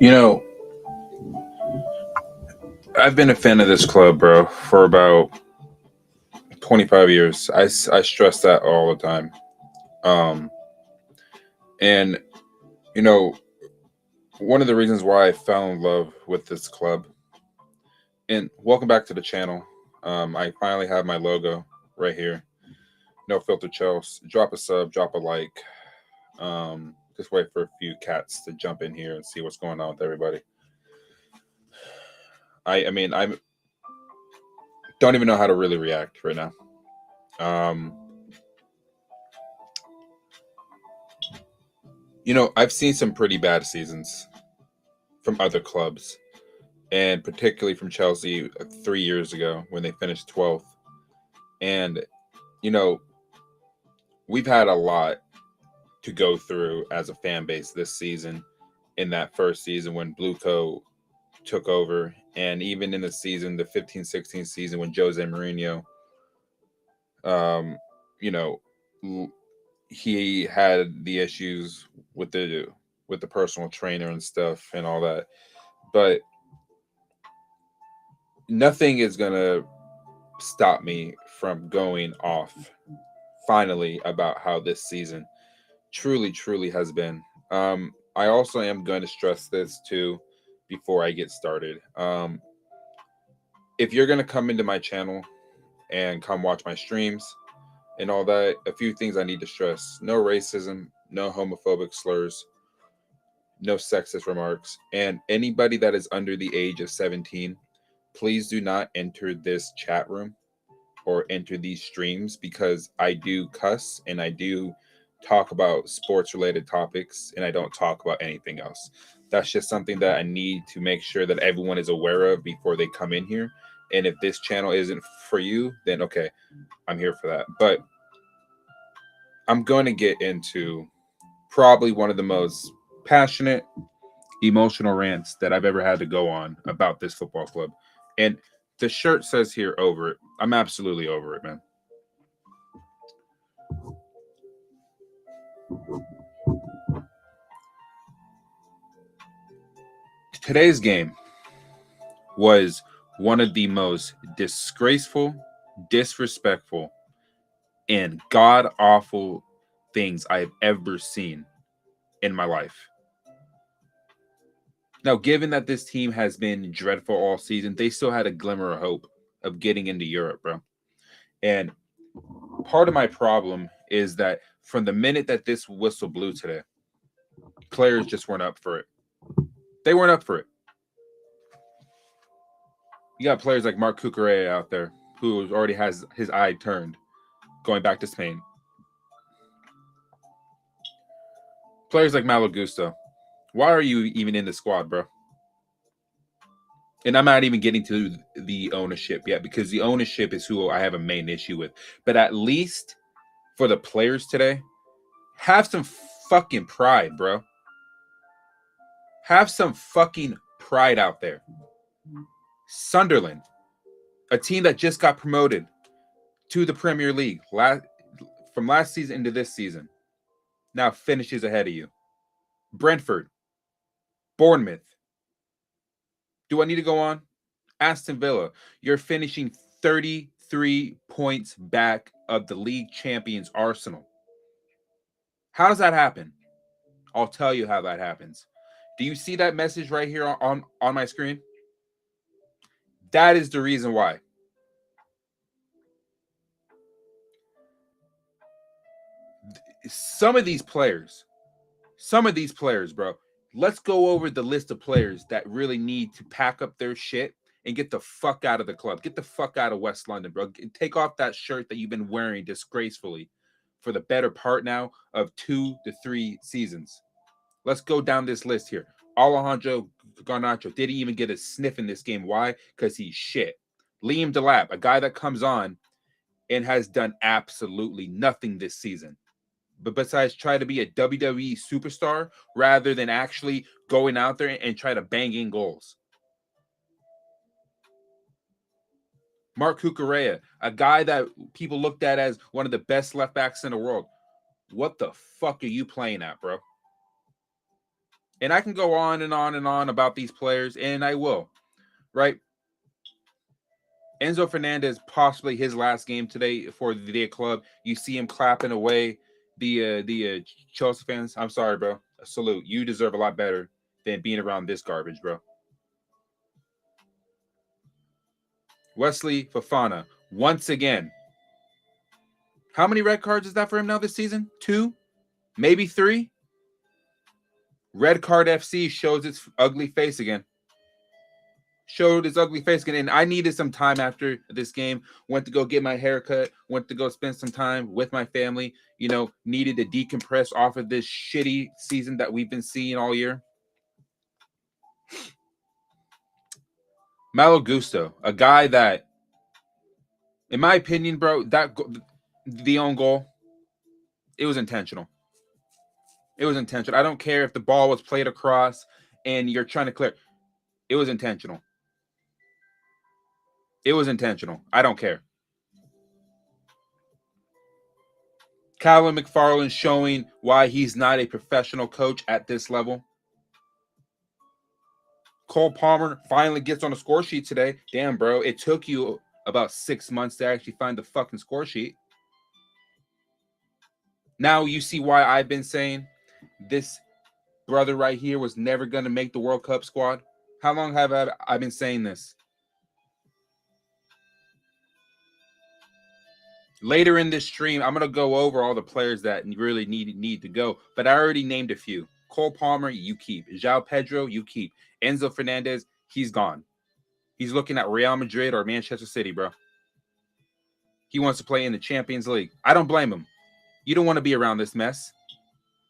You know, I've been a fan of this club, bro, for about 25 years. I stress that all the time. Um, and, you know, one of the reasons why I fell in love with this club, and welcome back to the channel. I finally have my logo right here. No filter Chels. Drop a sub, drop a like. Just wait for a few cats to jump in here and see what's going on with everybody. I don't even know how to really react right now. Um, I've seen some pretty bad seasons from other clubs, and particularly from Chelsea 3 years ago when they finished 12th. And, you know, we've had a lot to go through as a fan base this season in that first season when BlueCo took over, and even in the 15-16 season when Jose Mourinho, um, you know, he had the issues with the personal trainer and stuff and all that. But nothing is gonna stop me from going off finally about how this season truly has been. I also am going to stress this too before I get started. If you're gonna come into my channel and come watch my streams and all that, a few things I need to stress: no racism, no homophobic slurs, no sexist remarks, and anybody that is under the age of 17, please do not enter this chat room or enter these streams, because I do cuss and I do talk about sports related topics and I don't talk about anything else. That's just something that I need to make sure that everyone is aware of before they come in here. And if this channel isn't for you, then okay, I'm here for that. But I'm going to get into probably one of the most passionate, emotional rants that I've ever had to go on about this football club. And the shirt says here, over it. I'm absolutely over it, man. Today's game was one of the most disgraceful, disrespectful, and god awful things I've ever seen in my life. Now, given that this team has been dreadful all season, they still had a glimmer of hope of getting into Europe, bro. And part of my problem is that from the minute that this whistle blew today, players just weren't up for it. They weren't up for it. You got players like Marc Cucurella out there who already has his eye turned, going back to Spain. Players like Malo Gusto. Why are you even in the squad, bro? And I'm not even getting to the ownership yet, because the ownership is who I have a main issue with. But at least for the players today, have some fucking pride, bro. Have some fucking pride out there. Sunderland, a team that just got promoted to the Premier League from last season into this season, now finishes ahead of you. Brentford, Bournemouth. Do I need to go on? Aston Villa, you're finishing 33 points back of the league champions Arsenal. How does that happen? I'll tell you how that happens. Do you see that message right here on my screen? That is the reason why. Some of these players, bro, let's go over the list of players that really need to pack up their shit and get the fuck out of the club. Get the fuck out of West London, bro. Take off that shirt that you've been wearing disgracefully for the better part now of 2 to 3 seasons. Let's go down this list here. Alejandro Garnacho didn't even get a sniff in this game. Why? Because he's shit. Liam Delap, a guy that comes on and has done absolutely nothing this season, but besides try to be a WWE superstar rather than actually going out there and try to bang in goals. Marc Cucurella, a guy that people looked at as one of the best left backs in the world. What the fuck are you playing at, bro? And I can go on and on and on about these players, and I will, right? Enzo Fernandez, possibly his last game today for the club. You see him clapping away the Chelsea fans. I'm sorry, bro. A salute. You deserve a lot better than being around this garbage, bro. Wesley Fofana, once again. How many red cards is that for him now this season? 2? Maybe 3? Red Card FC shows its ugly face again. Showed his ugly face again. And I needed some time after this game. Went to go get my haircut. Went to go spend some time with my family. You know, needed to decompress off of this shitty season that we've been seeing all year. Malo Gusto, a guy that, in my opinion, bro, the own goal, it was intentional. It was intentional. I don't care if the ball was played across and you're trying to clear. It was intentional. It was intentional. I don't care. Callum McFarland showing why he's not a professional coach at this level. Cole Palmer finally gets on the score sheet today. Damn, bro. It took you about 6 months to actually find the fucking score sheet. Now you see why I've been saying this brother right here was never going to make the World Cup squad. How long have I been saying this? Later in this stream, I'm going to go over all the players that really need to go, but I already named a few. Cole Palmer, you keep. João Pedro, you keep. Enzo Fernandez, he's gone. He's looking at Real Madrid or Manchester City, bro. He wants to play in the Champions League. I don't blame him. You don't want to be around this mess.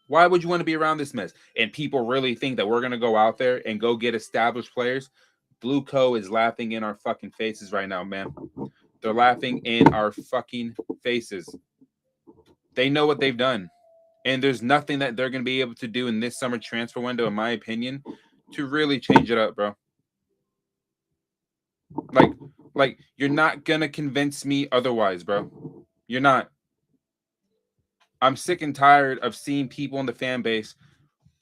Why would you want to be around this mess? And people really think that we're going to go out there and go get established players. BlueCo is laughing in our fucking faces right now, man. They're laughing in our fucking faces. They know what they've done. And there's nothing that they're going to be able to do in this summer transfer window, in my opinion, to really change it up, bro. Like you're not going to convince me otherwise, bro. You're not. I'm sick and tired of seeing people in the fan base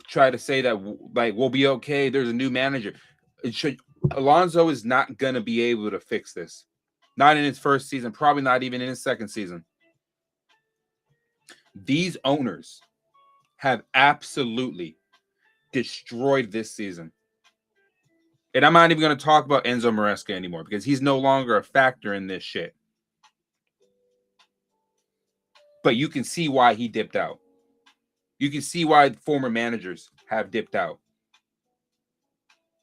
try to say that, like, we'll be okay. There's a new manager. Alonso is not going to be able to fix this. Not in his first season, probably not even in his second season. These owners have absolutely destroyed this season. And I'm not even going to talk about Enzo Maresca anymore because he's no longer a factor in this shit. But you can see why he dipped out. You can see why former managers have dipped out.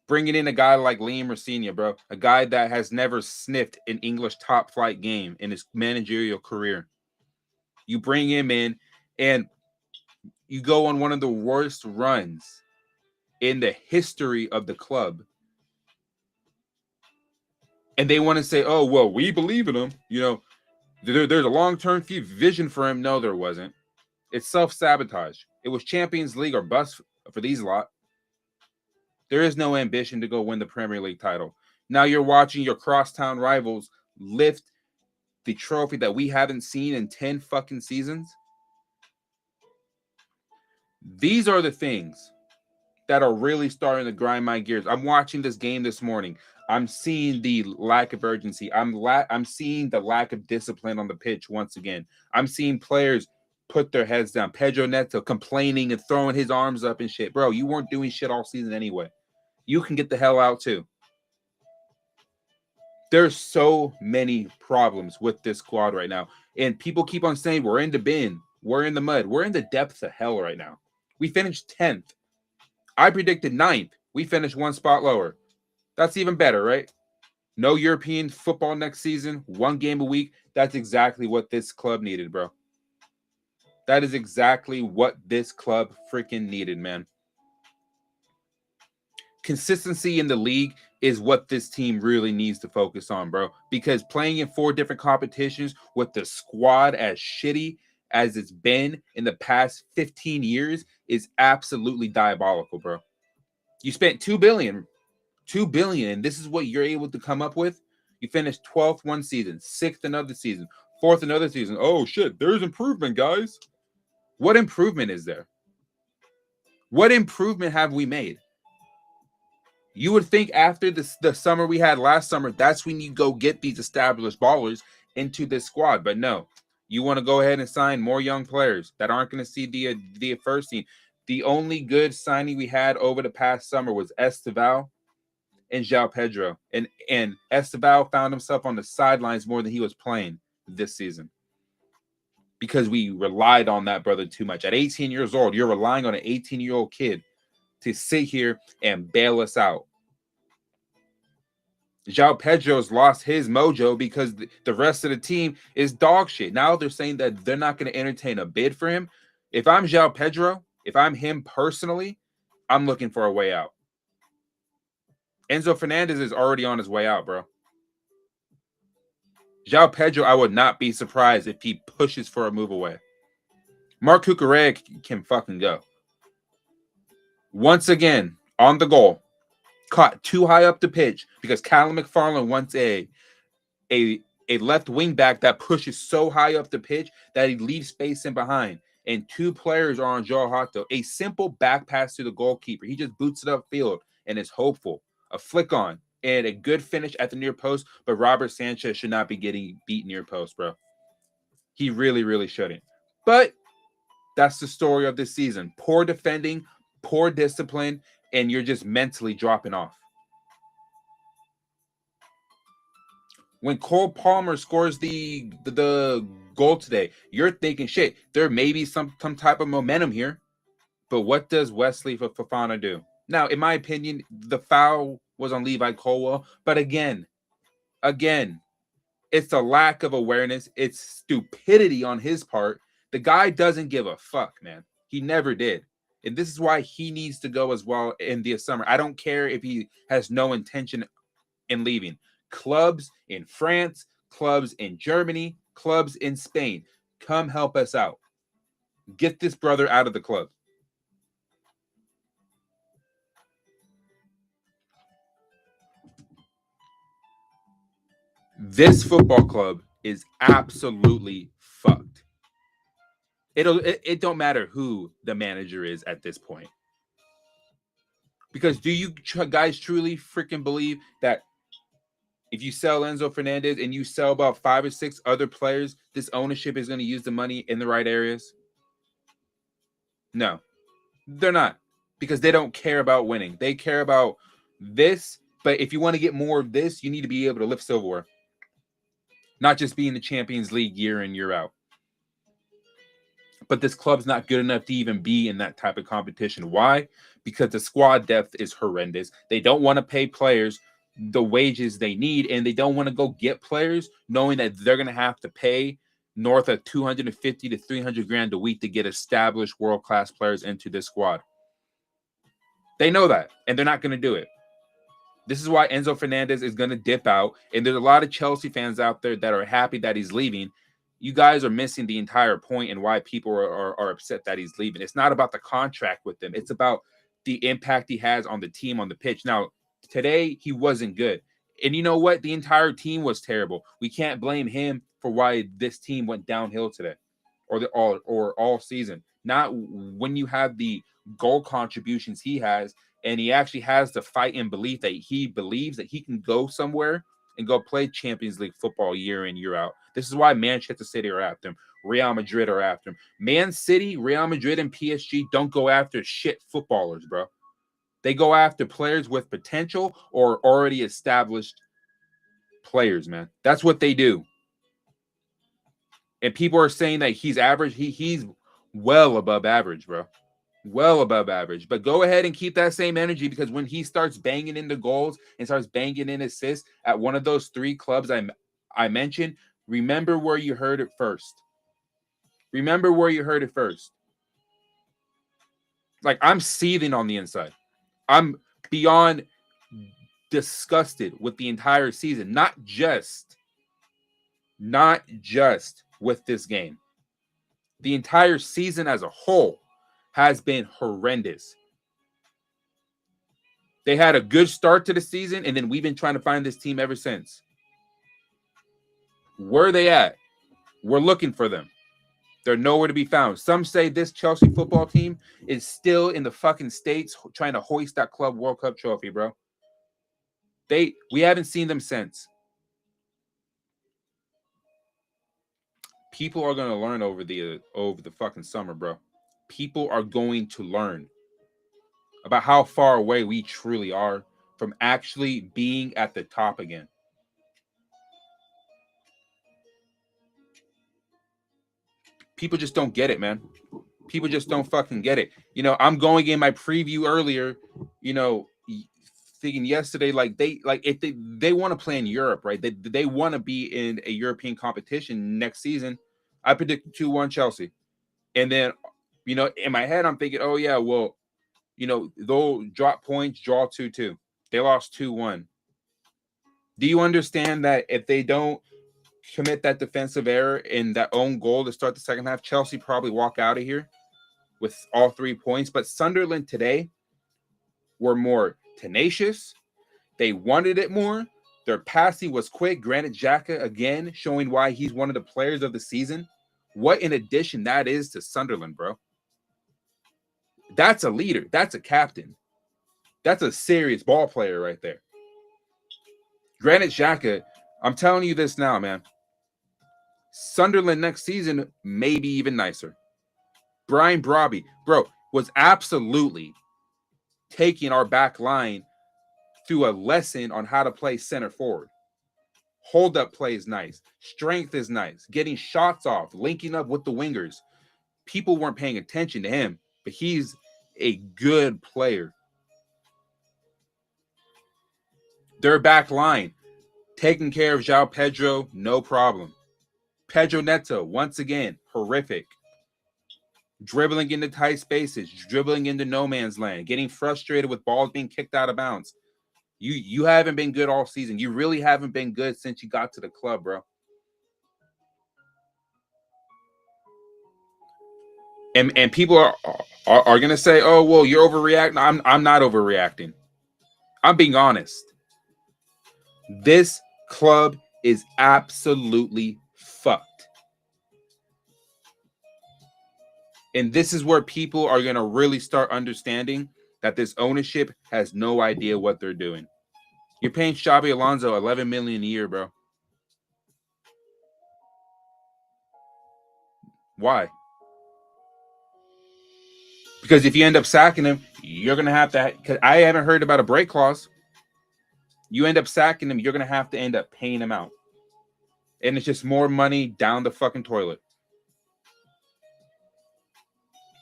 Bringing in a guy like Liam Rosenior, bro, a guy that has never sniffed an English top flight game in his managerial career. You bring him in and you go on one of the worst runs in the history of the club. And they want to say, oh, well, we believe in him. You know, there's a long-term vision for him. No, there wasn't. It's self-sabotage. It was Champions League or bust for these lot. There is no ambition to go win the Premier League title. Now you're watching your crosstown rivals lift the trophy that we haven't seen in 10 fucking seasons. These are the things that are really starting to grind my gears. I'm watching this game this morning. I'm seeing the lack of urgency. I'm seeing the lack of discipline on the pitch once again. I'm seeing players put their heads down. Pedro Neto complaining and throwing his arms up and shit. Bro, you weren't doing shit all season anyway. You can get the hell out too. There's so many problems with this squad right now. And people keep on saying we're in the bin. We're in the mud. We're in the depths of hell right now. We finished 10th. I predicted 9th. We finished one spot lower. That's even better, right? No European football next season. 1 game a week. That's exactly what this club needed, bro. That is exactly what this club freaking needed, man. Consistency in the league is what this team really needs to focus on, bro. Because playing in 4 different competitions with the squad as shitty as it's been in the past 15 years is absolutely diabolical, bro. You spent $2 billion. $2 billion, and this is what you're able to come up with. You finished 12th one season, 6th another season, 4th another season. Oh shit, there's improvement, guys. What improvement is there? What improvement have we made? You would think after the summer we had last summer, that's when you go get these established ballers into this squad. But no, you want to go ahead and sign more young players that aren't going to see the first team. The only good signing we had over the past summer was Esteval and João Pedro. And Esteval found himself on the sidelines more than he was playing this season because we relied on that brother too much. At 18 years old, you're relying on an 18-year-old kid to sit here and bail us out. João Pedro's lost his mojo because the rest of the team is dog shit. Now they're saying that they're not going to entertain a bid for him. If I'm João Pedro, if I'm him personally, I'm looking for a way out. Enzo Fernandez is already on his way out, bro. João Pedro, I would not be surprised if he pushes for a move away. Mark Cucurella can fucking go. Once again, on the goal, caught too high up the pitch because Callum McFarland wants a left wing back that pushes so high up the pitch that he leaves space in behind. And two players are on João Hato. A simple back pass to the goalkeeper. He just boots it upfield and is hopeful. A flick on and a good finish at the near post. But Robert Sanchez should not be getting beat near post, bro. He really, really shouldn't. But that's the story of this season. Poor defending, poor discipline, and you're just mentally dropping off. When Cole Palmer scores the goal today, you're thinking, shit, there may be some type of momentum here. But what does Wesley Fofana do? Now, in my opinion, the foul was on Levi Colwell. But again, it's a lack of awareness. It's stupidity on his part. The guy doesn't give a fuck, man. He never did. And this is why he needs to go as well in the summer. I don't care if he has no intention in leaving. Clubs in France, clubs in Germany, clubs in Spain, come help us out. Get this brother out of the club. This football club is absolutely fucked. It don't matter who the manager is at this point. Because do you guys truly freaking believe that if you sell Enzo Fernandez and you sell about 5 or 6 other players, this ownership is going to use the money in the right areas? No, they're not. Because they don't care about winning. They care about this. But if you want to get more of this, you need to be able to lift silverware. Not just be in the Champions League year in, year out. But this club's not good enough to even be in that type of competition. Why? Because the squad depth is horrendous. They don't want to pay players the wages they need, and they don't want to go get players knowing that they're going to have to pay north of 250 to 300 grand a week to get established world-class players into this squad. They know that, and they're not going to do it. This is why Enzo Fernandez is going to dip out, and there's a lot of Chelsea fans out there that are happy that he's leaving. You guys are missing the entire point and why people are upset that he's leaving. It's not about the contract with them. It's about the impact he has on the team on the pitch. Now, today, he wasn't good. And you know what? The entire team was terrible. We can't blame him for why this team went downhill today or all season. Not when you have the goal contributions he has, and he actually has the fight and belief that he believes that he can go somewhere and go play Champions League football year in, year out. This is why Manchester City are after him. Real Madrid are after him. Man City, Real Madrid, and PSG don't go after shit footballers, bro. They go after players with potential or already established players, man. That's what they do. And people are saying that he's average. He's well above average, bro. Well above average. But go ahead and keep that same energy, because when he starts banging in the goals and starts banging in assists at one of those 3 clubs I mentioned, remember where you heard it first. Remember where you heard it first. Like, I'm seething on the inside. I'm beyond disgusted with the entire season. Not just with this game. The entire season as a whole has been horrendous. They had a good start to the season, and then we've been trying to find this team ever since. Where are they at? We're looking for them. They're nowhere to be found. Some say this Chelsea football team is still in the fucking States trying to hoist that Club World Cup trophy, bro. We haven't seen them since. People are going to learn over the fucking summer, bro. People are going to learn about how far away we truly are from actually being at the top again. People just don't get it, man. People just don't fucking get it. You know, I'm going in my preview earlier, you know, thinking yesterday, like if they want to play in Europe, right? They want to be in a European competition next season. I predicted 2-1 Chelsea. And then, you know, in my head, I'm thinking, oh yeah, well, you know, they'll drop points, draw 2-2. They lost 2-1. Do you understand that if they don't commit that defensive error in that own goal to start the second half, Chelsea probably walk out of here with all 3 points? But Sunderland today were more tenacious. They wanted it more. Their passing was quick. Granit Xhaka, again, showing why he's one of the players of the season. What an addition that is to Sunderland, bro. That's a leader. That's a captain. That's a serious ball player right there. Granit Xhaka, I'm telling you this now, man. Sunderland next season may be even nicer. Brian Brobby, bro, was absolutely taking our back line through a lesson on how to play center forward. Hold up play is nice. Strength is nice. Getting shots off, linking up with the wingers. People weren't paying attention to him, but he's a good player. Their back line, taking care of João Pedro, no problem. Pedro Neto, once again, horrific. Dribbling into tight spaces, dribbling into no man's land, getting frustrated with balls being kicked out of bounds. You haven't been good all season. You really haven't been good since you got to the club, bro. And people are gonna say, oh, well, you're overreacting. I'm not overreacting. I'm being honest. This club is absolutely fucked. And this is where people are going to really start understanding that this ownership has no idea what they're doing. You're paying Xabi Alonso $11 million a year, bro. Why? Because if you end up sacking him, you're going to have to, because I haven't heard about a break clause. You end up sacking him, you're going to have to end up paying him out. And it's just more money down the fucking toilet.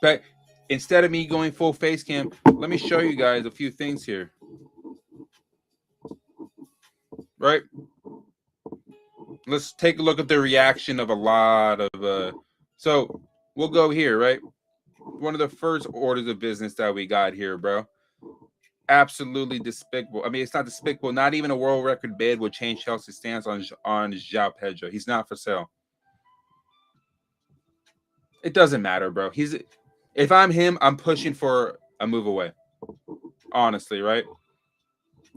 But instead of me going full face cam, let me show you guys a few things here. Right? Let's take a look at the reaction of a lot of so we'll go here, right? One of the first orders of business that we got here, bro. Absolutely despicable. I mean, it's not despicable. Not even a world record bid would change Chelsea's stance on João Pedro. He's not for sale. It doesn't matter, bro. If I'm him, I'm pushing for a move away. Honestly, right?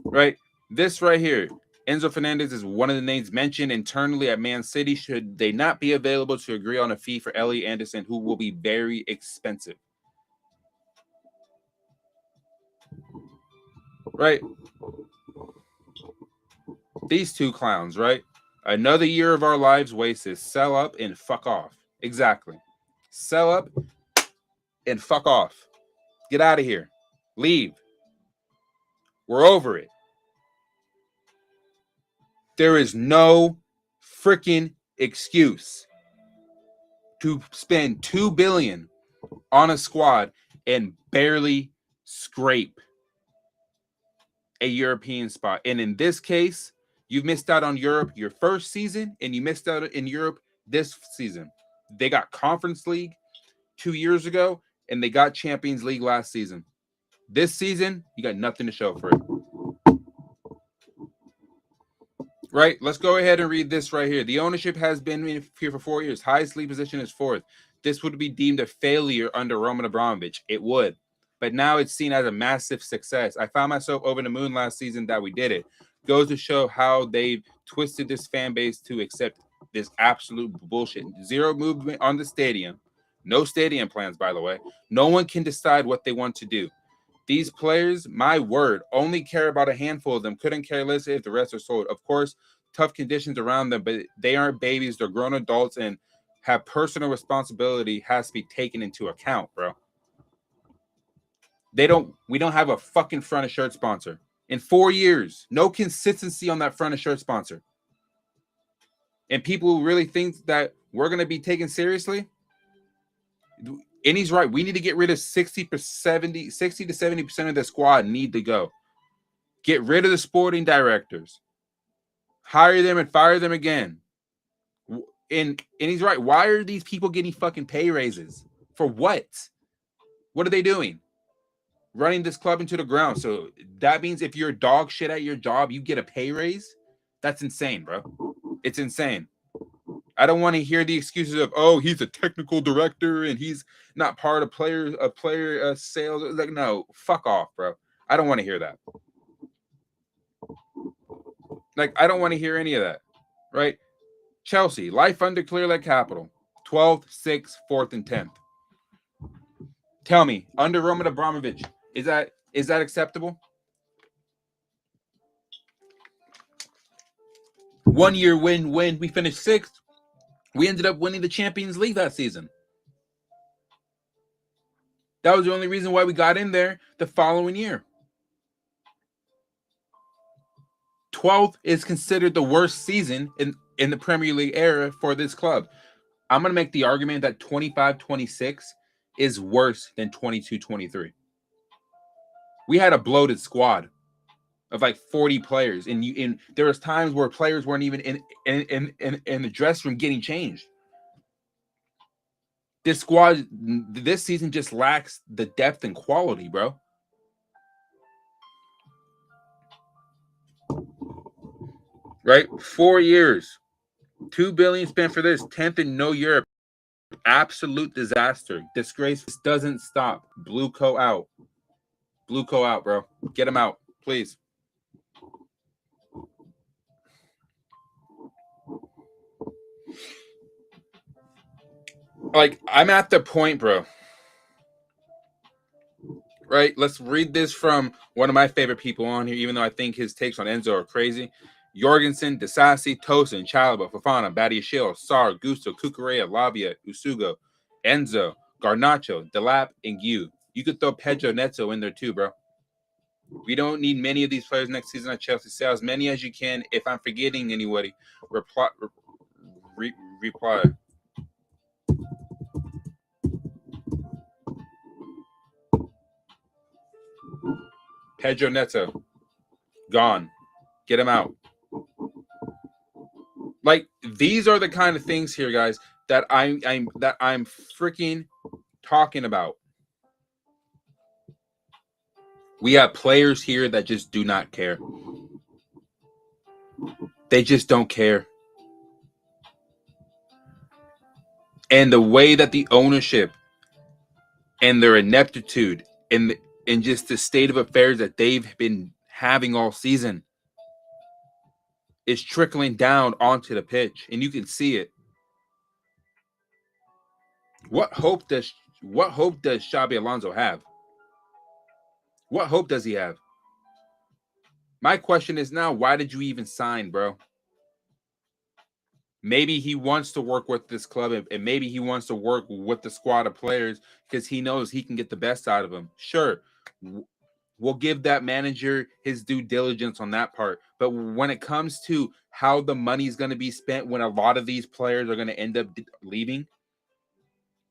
Right? This right here. Enzo Fernandez is one of the names mentioned internally at Man City should they not be available to agree on a fee for Elliot Anderson, who will be very expensive. Right? These two clowns, right? Another year of our lives wasted. Sell up and fuck off. Exactly. Sell up and fuck off. Get out of here. Leave. We're over it. There is no freaking excuse to spend $2 billion on a squad and barely scrape a European spot. And in this case, you've missed out on Europe your first season, and you missed out in Europe this season. They got Conference League 2 years ago, and they got Champions League last season. This season, you got nothing to show for it. Right? Let's go ahead and read this right here. The ownership has been here for 4 years. Highest league position is 4th. This would be deemed a failure under Roman Abramovich. It would. But now it's seen as a massive success. I found myself over the moon last season that we did it. Goes to show how they've twisted this fan base to accept this absolute bullshit. Zero movement on the stadium. No stadium plans, by the way. No one can decide what they want to do. These players, my word, only care about a handful of them. Couldn't care less if the rest are sold. Of course, tough conditions around them, but they aren't babies. They're grown adults and have personal responsibility has to be taken into account, bro. We don't have a fucking front of shirt sponsor. In 4 years, no consistency on that front of shirt sponsor. And people really think that we're going to be taken seriously. And he's right. We need to get rid of 60 to 70% of the squad need to go. Get rid of the sporting directors. Hire them and fire them again. And he's right. Why are these people getting fucking pay raises? For what? What are they doing? Running this club into the ground. So that means if you're dog shit at your job, you get a pay raise? That's insane, bro. It's insane. I don't want to hear the excuses of, oh, he's a technical director and he's not part of player sales. Like, no, fuck off, bro. I don't want to hear that. Like, I don't want to hear any of that, right? Chelsea, life under Clear Lake Capital, 12th, 6th, 4th, and 10th. Tell me, under Roman Abramovich, is that acceptable? 1 year win. We finished 6th. We ended up winning the Champions League that season. That was the only reason why we got in there the following year. 12th is considered the worst season in the Premier League era for this club. I'm going to make the argument that 25-26 is worse than 22-23. We had a bloated squad of like 40 players, and there was times where players weren't even in the dressing room getting changed. This squad this season just lacks the depth and quality, bro. Right? 4 years. $2 billion spent for this. 10th in no Europe. Absolute disaster. Disgrace. This doesn't stop. BlueCo out. BlueCo out, bro. Get him out, please. Like, I'm at the point, bro. Right? Let's read this from one of my favorite people on here, even though I think his takes on Enzo are crazy. Jorgensen, Disasi, Tosin, Chalaba, Fofana, Badiashile, Sar, Gusto, Cucurella, Labia, Usugo, Enzo, Garnacho, Delap, and Gu. You could throw Pedro Neto in there too, bro. We don't need many of these players next season at Chelsea. Say as many as you can. If I'm forgetting anybody, reply. Pedro Neto, gone. Get him out. Like, these are the kind of things here, guys, that I'm freaking talking about. We have players here that just do not care. They just don't care. And the way that the ownership and their ineptitude and just the state of affairs that they've been having all season is trickling down onto the pitch, and you can see it. What hope does Xabi Alonso have? What hope does he have? My question is now, why did you even sign, bro? Maybe he wants to work with this club, and maybe he wants to work with the squad of players because he knows he can get the best out of them. Sure, we'll give that manager his due diligence on that part. But when it comes to how the money is going to be spent when a lot of these players are going to end up leaving,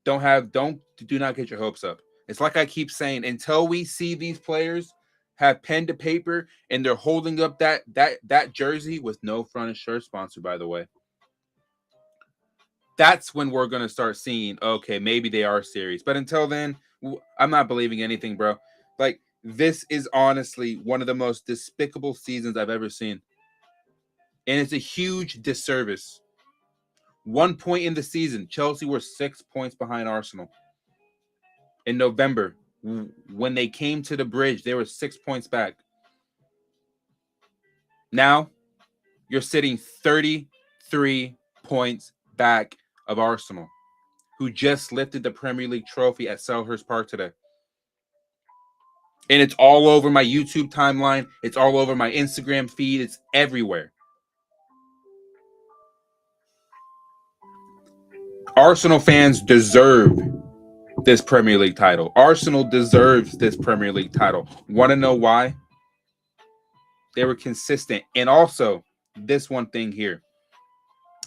do not get your hopes up. It's like I keep saying, until we see these players have pen to paper and they're holding up that jersey with no front and shirt sponsor, by the way. That's when we're going to start seeing, okay, maybe they are serious. But until then, I'm not believing anything, bro. Like, this is honestly one of the most despicable seasons I've ever seen. And it's a huge disservice. 1 point in the season, Chelsea were 6 points behind Arsenal. In November, when they came to the bridge, they were 6 points back. Now, you're sitting 33 points back of Arsenal, who just lifted the Premier League trophy at Selhurst Park today. And it's all over my YouTube timeline. It's all over my Instagram feed. It's everywhere. Arsenal fans deserve this Premier League title. Arsenal deserves this Premier League title. Want to know why? They were consistent. And also, this one thing here.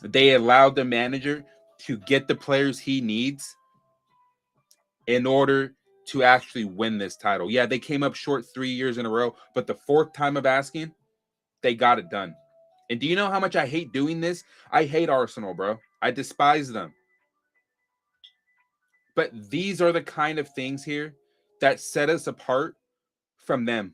They allowed the manager to get the players he needs in order to actually win this title. Yeah, they came up short 3 years in a row, but the fourth time of asking, they got it done. And do you know how much I hate doing this? I hate Arsenal, bro. I despise them. But these are the kind of things here that set us apart from them.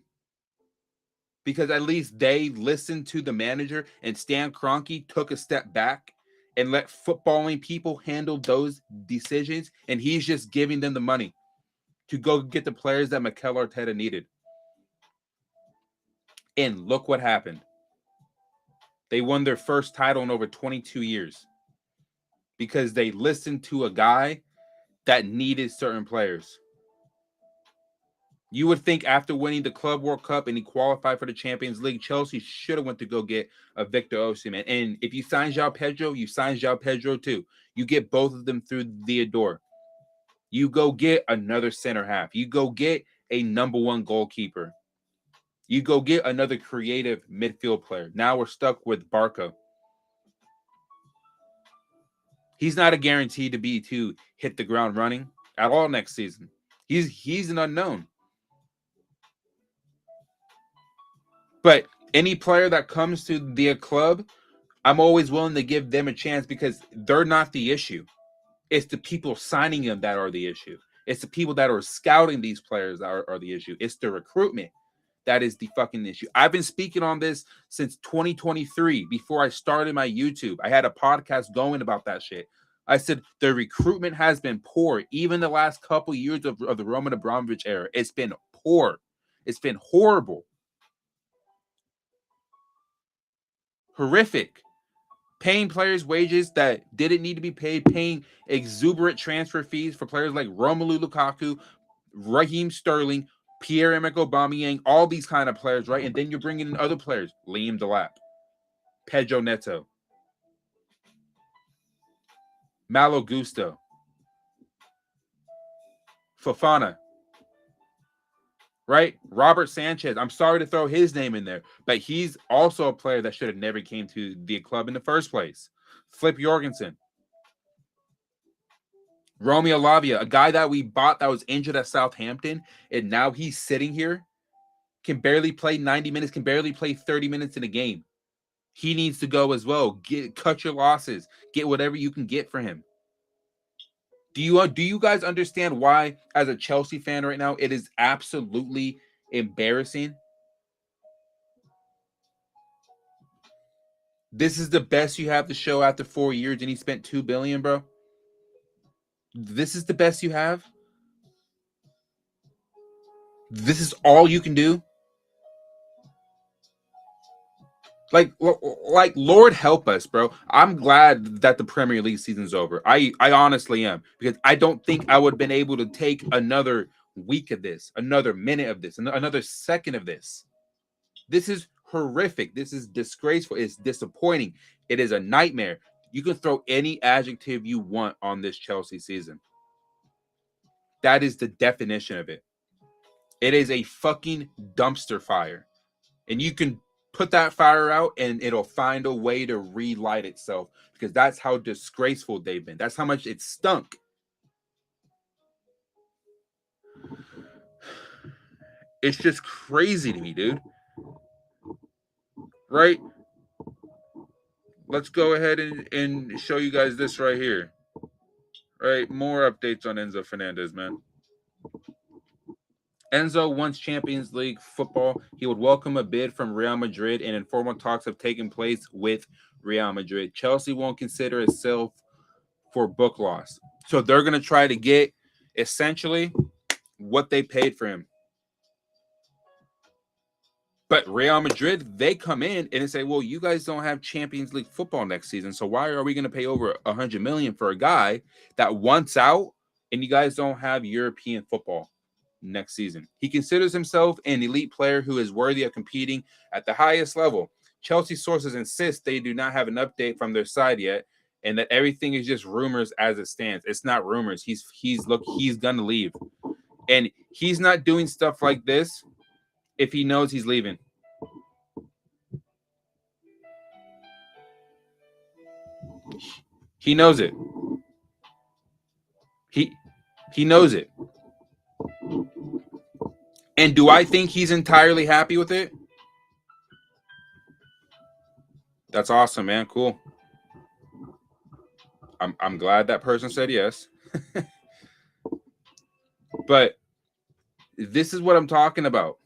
Because at least they listened to the manager, and Stan Kroenke took a step back and let footballing people handle those decisions, and he's just giving them the money to go get the players that Mikel Arteta needed. And look what happened. They won their first title in over 22 years because they listened to a guy that needed certain players. You would think after winning the Club World Cup and he qualified for the Champions League, Chelsea should have went to go get a Victor Osimhen. And if you sign João Pedro, you sign João Pedro too. You get both of them through the door. You go get another center half. You go get a number one goalkeeper. You go get another creative midfield player. Now we're stuck with Barco. He's not a guarantee to hit the ground running at all next season. He's an unknown. But any player that comes to the club, I'm always willing to give them a chance because they're not the issue. It's the people signing them that are the issue. It's the people that are scouting these players that are the issue. It's the recruitment that is the fucking issue. I've been speaking on this since 2023 before I started my YouTube. I had a podcast going about that shit. I said the recruitment has been poor. Even the last couple years of the Roman Abramovich era, it's been poor. It's been horrible. Horrific. Paying players wages that didn't need to be paid, paying exuberant transfer fees for players like Romelu Lukaku, Raheem Sterling, Pierre-Emerick Aubameyang, all these kind of players, right? And then you're bringing in other players, Liam Delap, Pedro Neto, Malo Gusto, Fofana, right? Robert Sanchez. I'm sorry to throw his name in there, but he's also a player that should have never came to the club in the first place. Flip Jorgensen. Romeo Lavia, a guy that we bought that was injured at Southampton, and now he's sitting here, can barely play 90 minutes, can barely play 30 minutes in a game. He needs to go as well. Cut your losses. Get whatever you can get for him. Do you guys understand why, as a Chelsea fan right now, it is absolutely embarrassing? This is the best you have to show after 4 years, and he spent $2 billion, bro. This is the best you have. This is all you can do. Like, Lord help us, bro. I'm glad that the Premier League season's over. I honestly am, because I don't think I would have been able to take another week of this, another minute of this, another second of this. This is horrific. This is disgraceful. It's disappointing. It is a nightmare. You can throw any adjective you want on this Chelsea season. That is the definition of it. It is a fucking dumpster fire. And you can put that fire out and it'll find a way to relight itself, because that's how disgraceful they've been. That's how much it stunk. It's just crazy to me, dude. Right? Let's go ahead and show you guys this right here. Right? More updates on Enzo Fernandez, man. Enzo wants Champions League football. He would welcome a bid from Real Madrid, and informal talks have taken place with Real Madrid. Chelsea won't consider a sale for book loss. So they're going to try to get essentially what they paid for him. But Real Madrid, they come in and say, well, you guys don't have Champions League football next season, so why are we going to pay over $100 million for a guy that wants out and you guys don't have European football next season? He considers himself an elite player who is worthy of competing at the highest level. Chelsea sources insist they do not have an update from their side yet and that everything is just rumors as it stands. It's not rumors. He's going to leave. And he's not doing stuff like this if he knows he's leaving. He knows it. He knows it. And do I think he's entirely happy with it? That's awesome, man. Cool. I'm glad that person said yes. But this is what I'm talking about.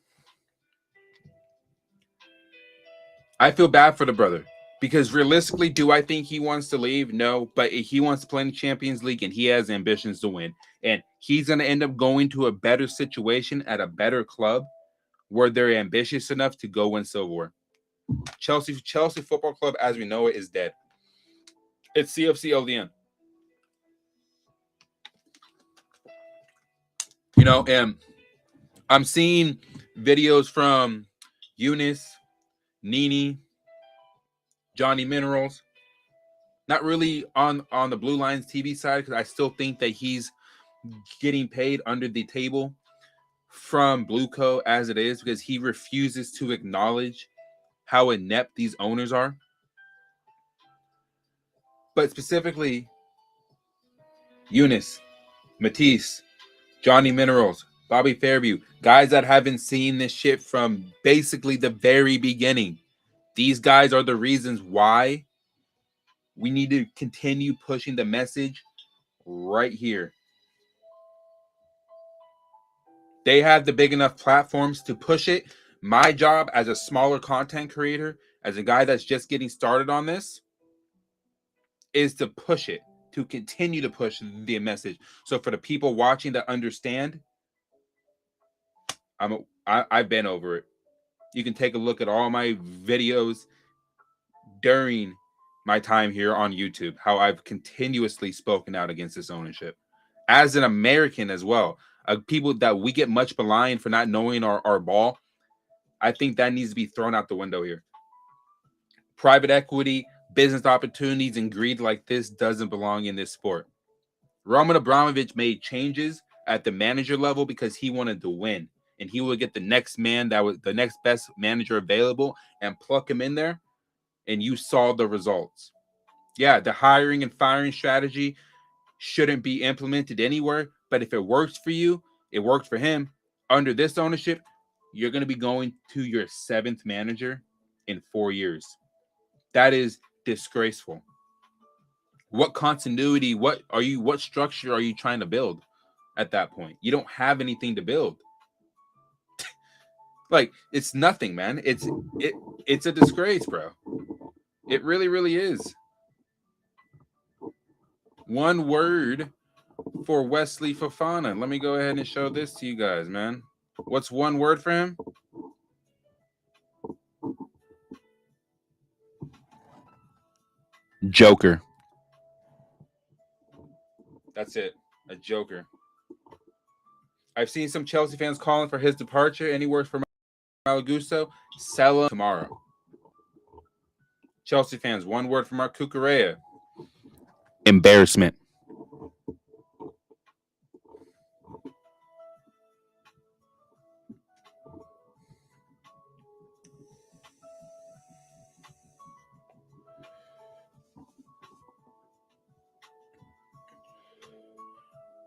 I feel bad for the brother because realistically, do I think he wants to leave? No, but he wants to play in the Champions League and he has ambitions to win. And he's going to end up going to a better situation at a better club where they're ambitious enough to go win silverware. Chelsea Football Club, as we know it, is dead. It's CFC LDN. You know, and I'm seeing videos from Eunice, Nini, Johnny Minerals. Not really on the Blue Lions TV side because I still think that he's getting paid under the table from BlueCo as it is because he refuses to acknowledge how inept these owners are. But specifically, Eunice, Matisse, Johnny Minerals, Bobby Fairview, guys that haven't seen this shit from basically the very beginning. These guys are the reasons why we need to continue pushing the message right here. They have the big enough platforms to push it. My job as a smaller content creator, as a guy that's just getting started on this, is to push it, to continue to push the message. So for the people watching that understand, I've been over it. You can take a look at all my videos during my time here on YouTube, how I've continuously spoken out against this ownership. As an American as well, people that we get much maligned for not knowing our ball, I think that needs to be thrown out the window here. Private equity, business opportunities, and greed like this doesn't belong in this sport. Roman Abramovich made changes at the manager level because he wanted to win. And he would get the next man that was the next best manager available and pluck him in there. And you saw the results. Yeah, the hiring and firing strategy shouldn't be implemented anywhere. But if it works for you, it worked for him. Under this ownership, you're going to be going to your 7th manager in 4 years. That is disgraceful. What continuity, what structure are you trying to build at that point? You don't have anything to build. Like, it's nothing, man. It's a disgrace, bro. It really, really is. One word for Wesley Fofana. Let me go ahead and show this to you guys, man. What's one word for him? Joker. That's it. A joker. I've seen some Chelsea fans calling for his departure. Any words for Malagusto? Sell him tomorrow. Chelsea fans, one word from Mark Cucurella. Embarrassment.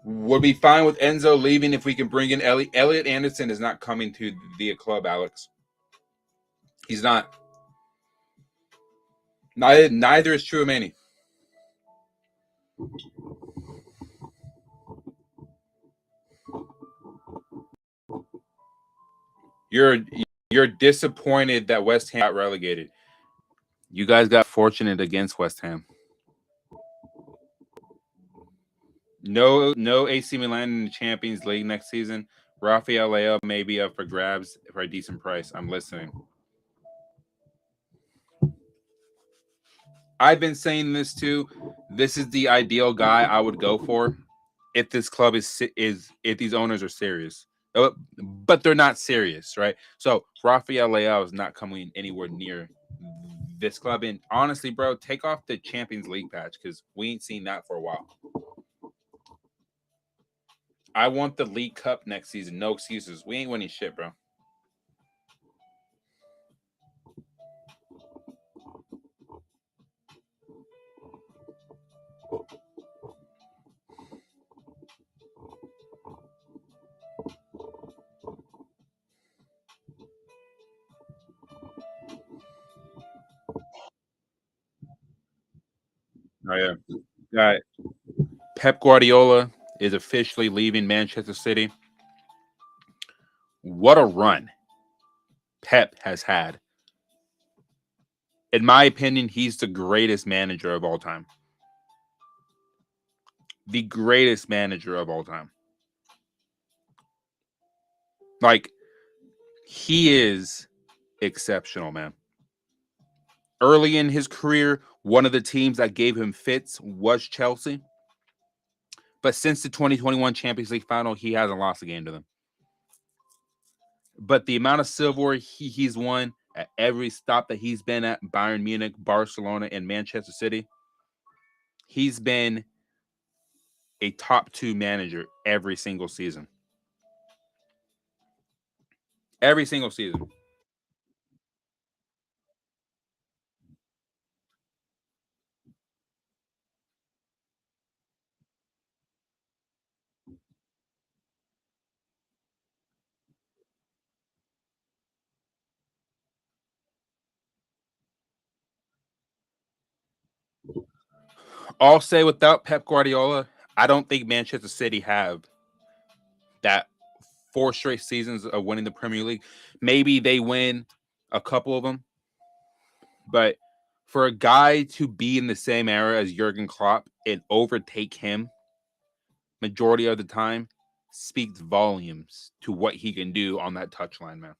Would be fine with Enzo leaving if we can bring in Elliot. Elliot Anderson is not coming to the club, Alex. He's not. Neither is Chouameni. You're disappointed that West Ham got relegated. You guys got fortunate against West Ham. No AC Milan in the Champions League next season. Rafael Leao may be up for grabs for a decent price. I'm listening. I've been saying this too. This is the ideal guy I would go for if this club is if these owners are serious. But they're not serious, right? So Rafael Leao is not coming anywhere near this club. And honestly, bro, take off the Champions League patch because we ain't seen that for a while. I want the League Cup next season. No excuses. We ain't winning shit, bro. Oh yeah. Got Pep Guardiola is officially leaving Manchester City. What a run Pep has had. In my opinion, he's the greatest manager of all time. The greatest manager of all time. Like, he is exceptional, man. Early in his career, one of the teams that gave him fits was Chelsea. But since the 2021 Champions League final, he hasn't lost a game to them. But the amount of silverware he's won at every stop that he's been at, Bayern Munich, Barcelona, and Manchester City, he's been a top 2 manager every single season. Every single season. I'll say without Pep Guardiola, I don't think Manchester City have that 4 straight seasons of winning the Premier League. Maybe they win a couple of them, but for a guy to be in the same era as Jurgen Klopp and overtake him majority of the time speaks volumes to what he can do on that touchline, man.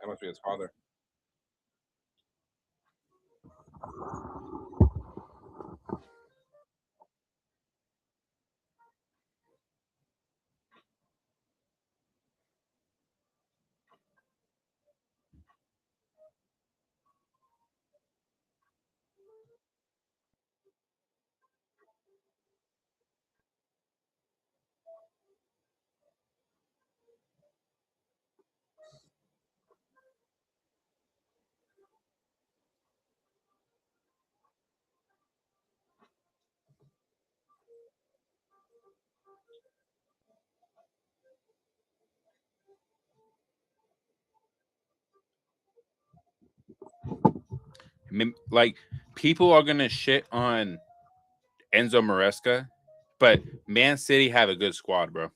That must be his father. Like, people are gonna shit on Enzo Maresca, but Man City have a good squad, bro.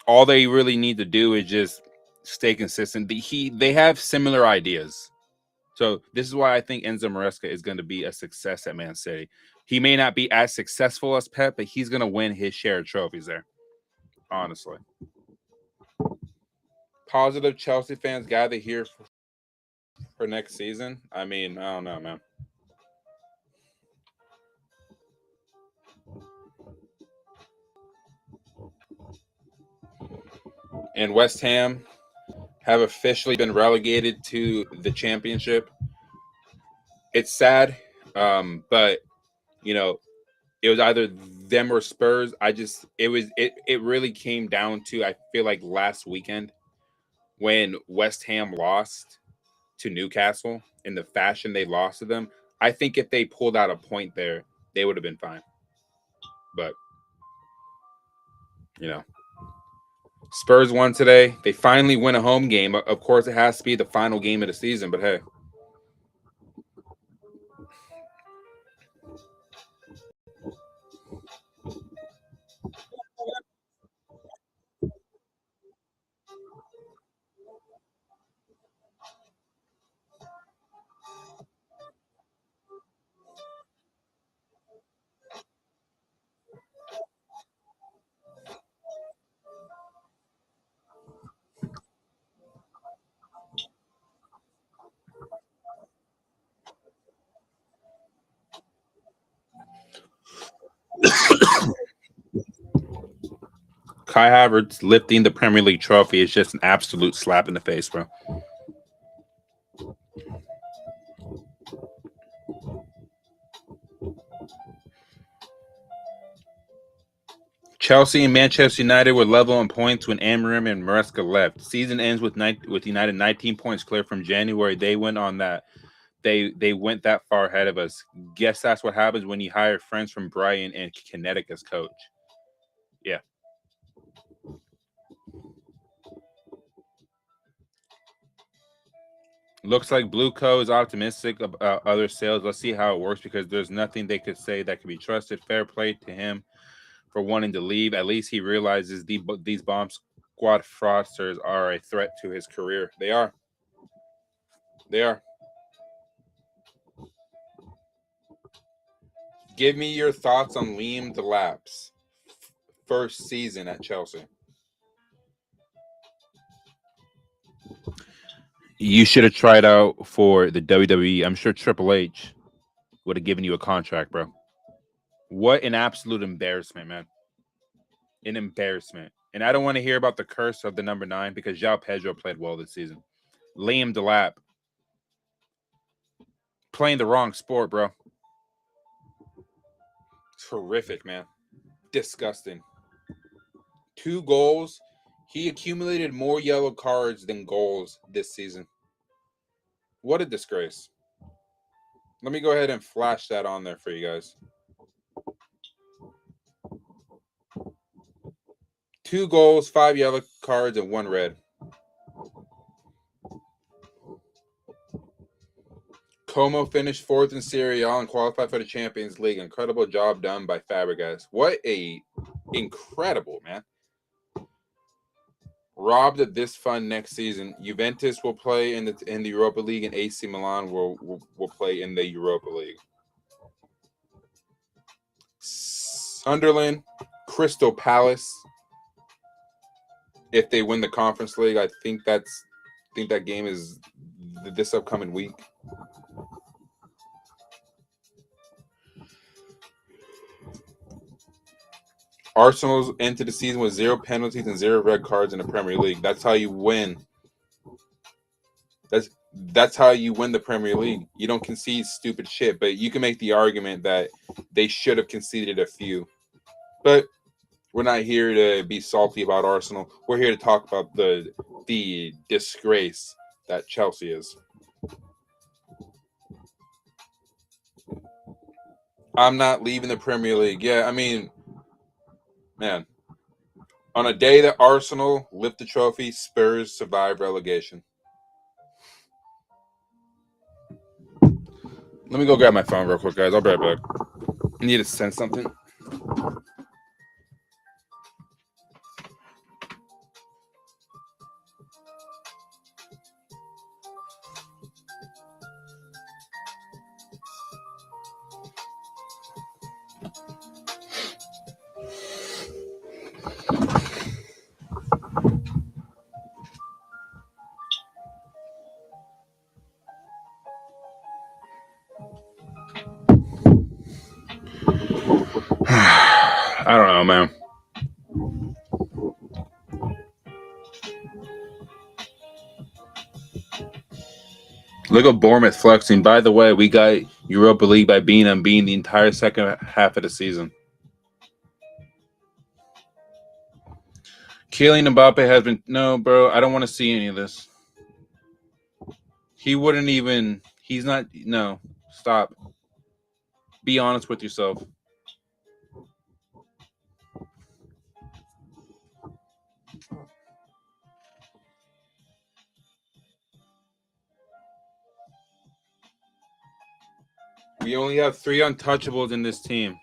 All they really need to do is just stay consistent. They have similar ideas. So this is why I think Enzo Maresca is going to be a success at Man City. He may not be as successful as Pep, but he's going to win his share of trophies there. Honestly. Positive Chelsea fans gather here for next season. I mean, I don't know, man. And West Ham have officially been relegated to the championship. It's sad, but you know, it was either them or Spurs. It really came down to, I feel like, last weekend when West Ham lost to Newcastle in the fashion they lost to them. I think if they pulled out a point there, they would have been fine. But you know, Spurs won today. They finally win a home game. Of course, it has to be the final game of the season. But hey, Kai Havertz lifting the Premier League trophy is just an absolute slap in the face, bro. Chelsea and Manchester United were level on points when Amorim and Maresca left. Season ends with United 19 points clear from January. They went on that. They went that far ahead of us. Guess that's what happens when you hire friends from Brighton and Kinetic as coach. Yeah. Looks like BlueCo is optimistic about other sales. Let's see how it works because there's nothing they could say that could be trusted. Fair play to him for wanting to leave. At least he realizes these bomb squad fraudsters are a threat to his career. They are. They are. Give me your thoughts on Liam Delap's first season at Chelsea. You should have tried out for the WWE. I'm sure Triple H would have given you a contract, bro. What an absolute embarrassment, man. An embarrassment. And I don't want to hear about the curse of the number 9 because João Pedro played well this season. Liam Delap playing the wrong sport, bro. Terrific, man. Disgusting. 2 goals. He accumulated more yellow cards than goals this season. What a disgrace. Let me go ahead and flash that on there for you guys. 2 goals, 5 yellow cards, and 1 red. Como finished 4th in Serie A and qualified for the Champions League. Incredible job done by Fabregas. What a incredible, man. Robbed of this fun next season. Juventus will play in the Europa League, and AC Milan will play in the Europa League. Sunderland, Crystal Palace. If they win the Conference League, I think that game is this upcoming week. Arsenal's entered the season with 0 penalties and 0 red cards in the Premier League. That's how you win. That's how you win the Premier League. You don't concede stupid shit, but you can make the argument that they should have conceded a few. But we're not here to be salty about Arsenal. We're here to talk about the disgrace that Chelsea is. I'm not leaving the Premier League. Yeah, I mean, man, on a day that Arsenal lift the trophy, Spurs survive relegation. Let me go grab my phone real quick, guys. I'll be right back. I need to send something. I don't know, man. Look at Bournemouth flexing. By the way, we got Europa League by being unbeaten the entire second half of the season. Kylian Mbappe has been... No, bro, I don't want to see any of this. He wouldn't even... He's not... No, stop. Be honest with yourself. We only have 3 untouchables in this team.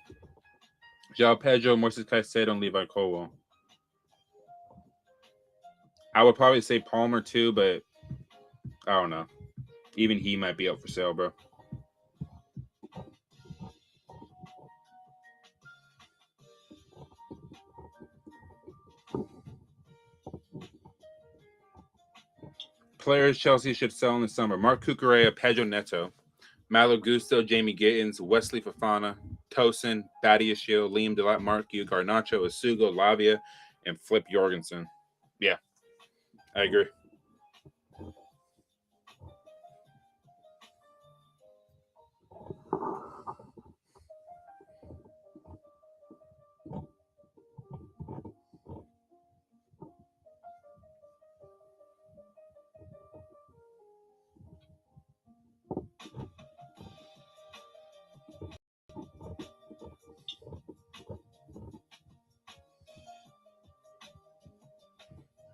João Pedro, Moises Caicedo, and Levi Colwill. I would probably say Palmer too, but I don't know. Even he might be up for sale, bro. Players Chelsea should sell in the summer. Mark Cucurella, Pedro Neto, Malo Gusto, Jamie Gittins, Wesley Fofana, Tosin, Badiashile, Liam Delap, Mark Yu, Garnacho, Asugo, Lavia, and flip Jorgensen. Yeah, I agree.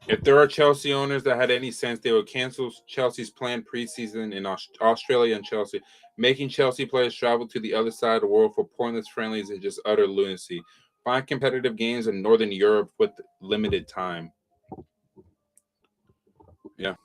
If there are Chelsea owners that had any sense, they would cancel Chelsea's planned preseason in Australia and Chelsea. Making Chelsea players travel to the other side of the world for pointless friendlies is just utter lunacy. Find competitive games in Northern Europe with limited time. Yeah.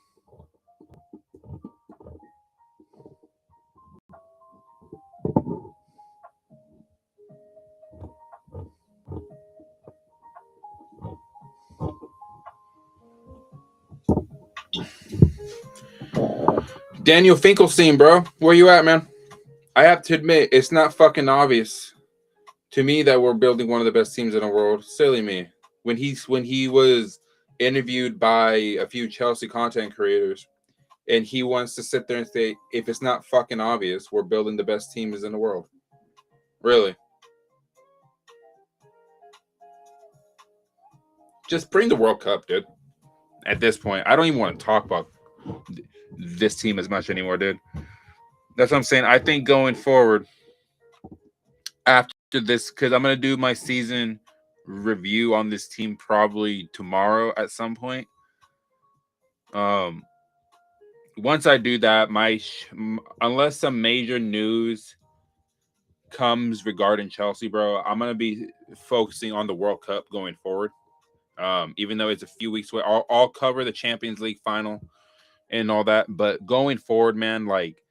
Daniel Finkelstein, bro. Where you at, man? I have to admit, it's not fucking obvious to me that we're building one of the best teams in the world. Silly me. When he was interviewed by a few Chelsea content creators, and he wants to sit there and say, if it's not fucking obvious, we're building the best teams in the world. Really? Just bring the World Cup, dude. At this point, I don't even want to talk about this team as much anymore, dude. That's what I'm saying. I think going forward, after this, because I'm going to do my season review on this team probably tomorrow at some point. Once I do that, unless some major news comes regarding Chelsea, bro, I'm going to be focusing on the World Cup going forward. Even though it's a few weeks away, I'll cover the Champions League final and all that. But going forward, man, like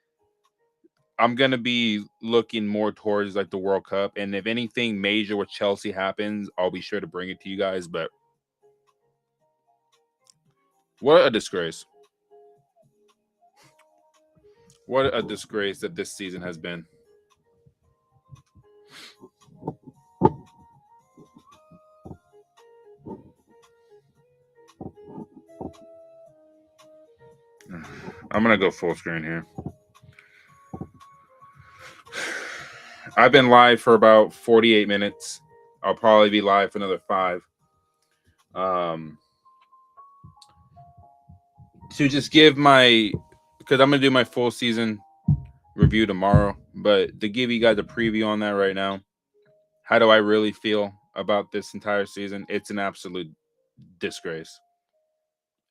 I'm gonna be looking more towards like the World Cup, and if anything major with Chelsea happens, I'll be sure to bring it to you guys. But what a disgrace! What a disgrace that this season has been. I'm gonna go full screen here. I've been live for about 48 minutes. I'll probably be live for another 5. To just give because I'm gonna do my full season review tomorrow, but to give you guys a preview on that right now, how do I really feel about this entire season? It's an absolute disgrace.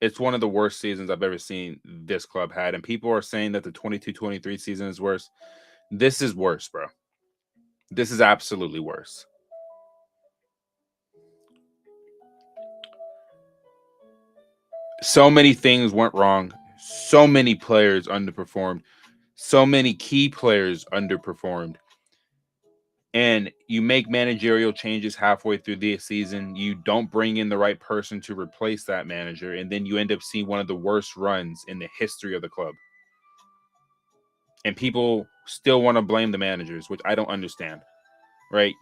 It's one of the worst seasons I've ever seen this club had, and people are saying that the 22-23 season is worse. This is worse, bro. This is absolutely worse. So many things went wrong. So many players underperformed. So many key players underperformed. And you make managerial changes halfway through the season. You don't bring in the right person to replace that manager. And then you end up seeing one of the worst runs in the history of the club. And people still want to blame the managers, which I don't understand. Right?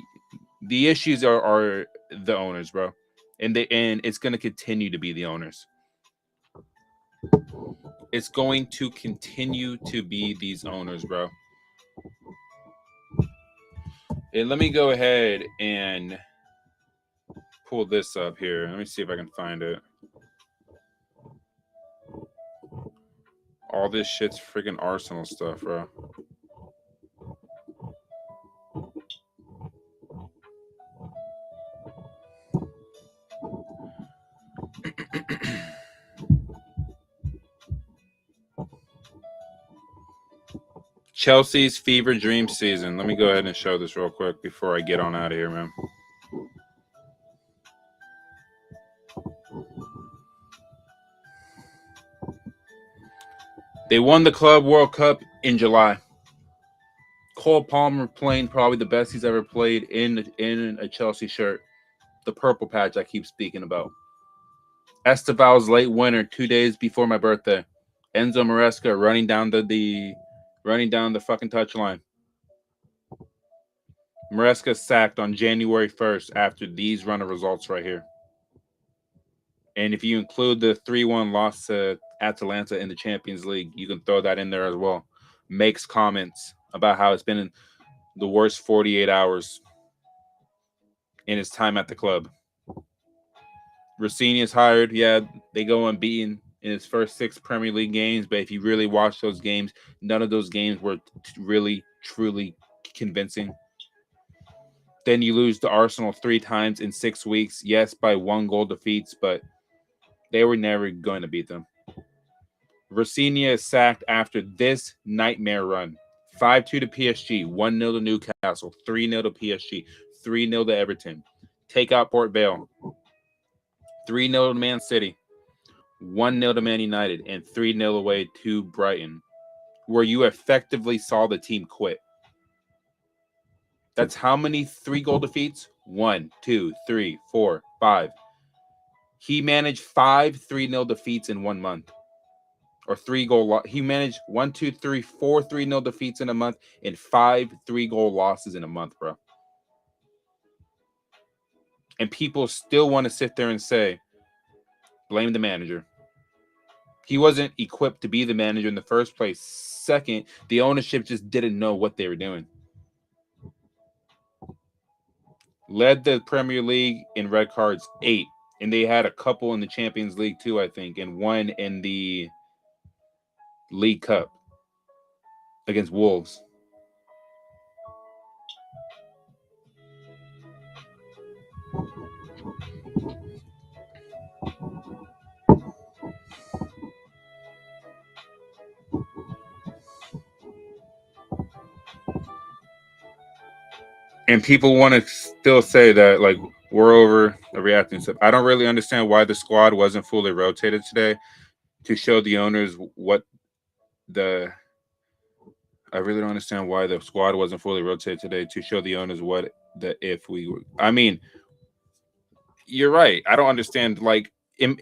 The issues are the owners, bro. And it's going to continue to be the owners. It's going to continue to be these owners, bro. And let me go ahead and pull this up here. Let me see if I can find it. All this shit's freaking Arsenal stuff, bro. Chelsea's fever dream season. Let me go ahead and show this real quick before I get on out of here, man. They won the Club World Cup in July. Cole Palmer playing probably the best he's ever played in a Chelsea shirt. The purple patch I keep speaking about. Esteval's late winner 2 days before my birthday. Enzo Maresca running down the fucking touchline. Maresca sacked on January 1st after these run of results right here. And if you include the 3-1 loss to Atalanta in the Champions League, you can throw that in there as well. Makes comments about how it's been the worst 48 hours in his time at the club. Rosenior's hired. Yeah, they go unbeaten in his first 6 Premier League games, but if you really watch those games, none of those games were really, truly convincing. Then you lose to Arsenal 3 times in 6 weeks. Yes, by 1-goal defeats, but they were never going to beat them. Rosenior is sacked after this nightmare run. 5-2 to PSG, 1-0 to Newcastle, 3-0 to PSG, 3-0 to Everton. Take out Port Vale. 3-0 to Man City, 1-0 to Man United, and 3-0 away to Brighton, where you effectively saw the team quit. That's how many 3-goal defeats? 1, 2, 3, 4, 5. He managed 5 3-0 defeats in 1 month. Or 3-goal he managed 1, 2, 3, 4 3-0 defeats in a month and 5 3-goal losses in a month, bro. And people still want to sit there and say, blame the manager. He wasn't equipped to be the manager in the first place. Second, the ownership just didn't know what they were doing. Led the Premier League in red cards 8, and they had a couple in the Champions League too, I think, and 1 in the League Cup against Wolves. And people want to still say that, like, we're over the reacting stuff. I don't really understand why the squad wasn't fully rotated today to show the owners what the. I really don't understand why the squad wasn't fully rotated today to show the owners what the if we were. I mean, you're right. I don't understand. In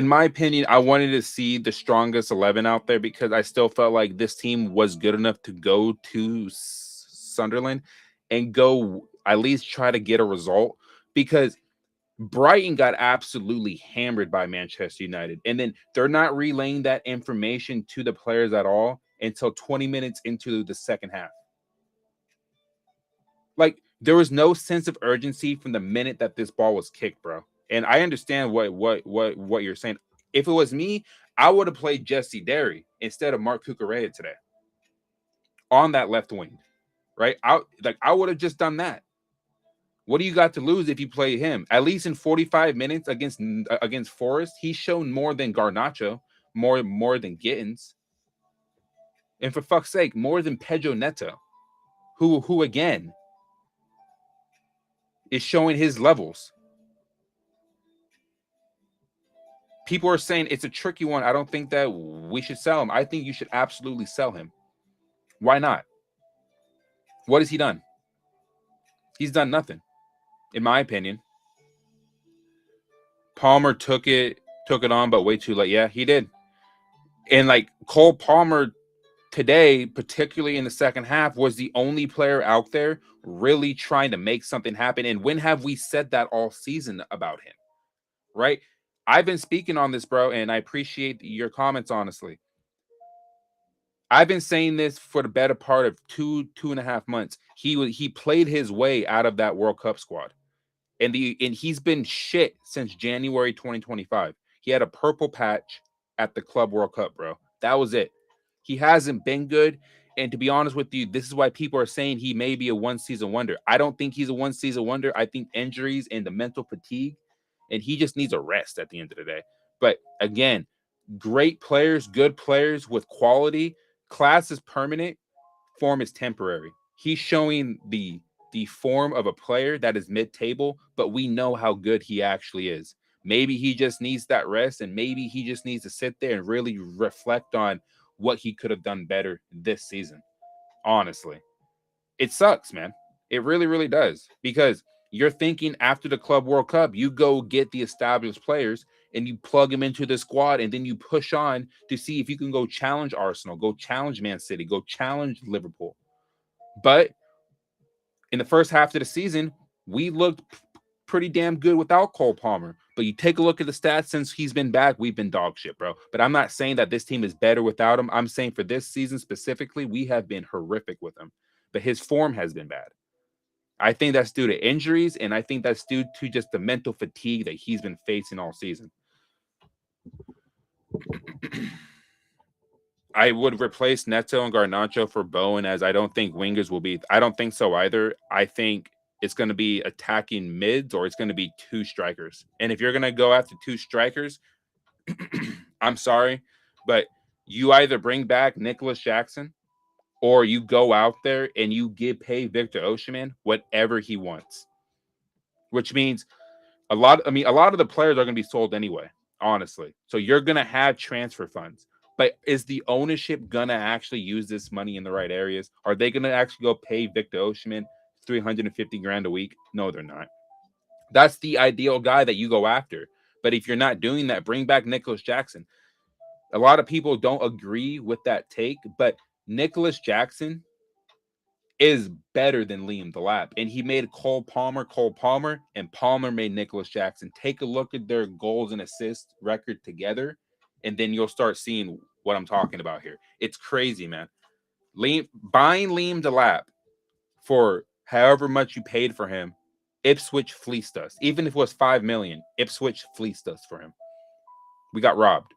my opinion, I wanted to see the strongest 11 out there because I still felt like this team was good enough to go to Sunderland and go at least try to get a result, because Brighton got absolutely hammered by Manchester United, and then they're not relaying that information to the players at all until 20 minutes into the second half. Like, there was no sense of urgency from the minute that this ball was kicked, bro. And I understand what you're saying. If it was me, I would have played Jesse Derry instead of Mark Cucurella today on that left wing, right? I would have just done that. What do you got to lose if you play him? At least in 45 minutes against Forest, he's shown more than Garnacho, more than Gittins, and for fuck's sake, more than Pedro Neto, who again is showing his levels. People are saying it's a tricky one. I don't think that we should sell him. I think you should absolutely sell him. Why not? What has he done? He's done nothing, in my opinion. Palmer took it on, but way too late. Yeah, he did. And like Cole Palmer today, particularly in the second half, was the only player out there really trying to make something happen. And when have we said that all season about him? Right? I've been speaking on this, bro, and I appreciate your comments, honestly. I've been saying this for the better part of 2.5 months. He played his way out of that World Cup squad. And he's been shit since January 2025. He had a purple patch at the Club World Cup, bro. That was it. He hasn't been good. And to be honest with you, this is why people are saying he may be a one-season wonder. I don't think he's a one-season wonder. I think injuries and the mental fatigue, and he just needs a rest at the end of the day. But again, great players, good players with quality. Class is permanent. Form is temporary. He's showing the form of a player that is mid-table, but we know how good he actually is. Maybe he just needs that rest, and maybe he just needs to sit there and really reflect on what he could have done better this season. Honestly, it sucks, man. It really, really does, because you're thinking after the Club World Cup, you go get the established players and you plug them into the squad, and then you push on to see if you can go challenge Arsenal, go challenge Man City, go challenge Liverpool. But in the first half of the season, we looked pretty damn good without Cole Palmer. But you take a look at the stats since he's been back, we've been dog shit, bro. But I'm not saying that this team is better without him. I'm saying for this season specifically, we have been horrific with him. But his form has been bad. I think that's due to injuries, and I think that's due to just the mental fatigue that he's been facing all season. I would replace Neto and Garnacho for Bowen, as I don't think wingers will be. I don't think so either. I think it's going to be attacking mids, or it's going to be two strikers. And if you're going to go after two strikers, I'm sorry, but you either bring back Nicholas Jackson, or you go out there and you pay Victor Osimhen whatever he wants. Which means a lot of the players are going to be sold anyway, honestly. So you're going to have transfer funds. But is the ownership going to actually use this money in the right areas? Are they going to actually go pay Victor Osimhen 350 grand a week? No, they're not. That's the ideal guy that you go after. But if you're not doing that, bring back Nicholas Jackson. A lot of people don't agree with that take, but Nicholas Jackson is better than Liam Delap. And he made Cole Palmer, and Palmer made Nicholas Jackson. Take a look at their goals and assist record together, and then you'll start seeing what I'm talking about here. It's crazy, man. Buying Liam Delap for however much you paid for him, Ipswich fleeced us. Even if it was $5 million, Ipswich fleeced us for him. We got robbed.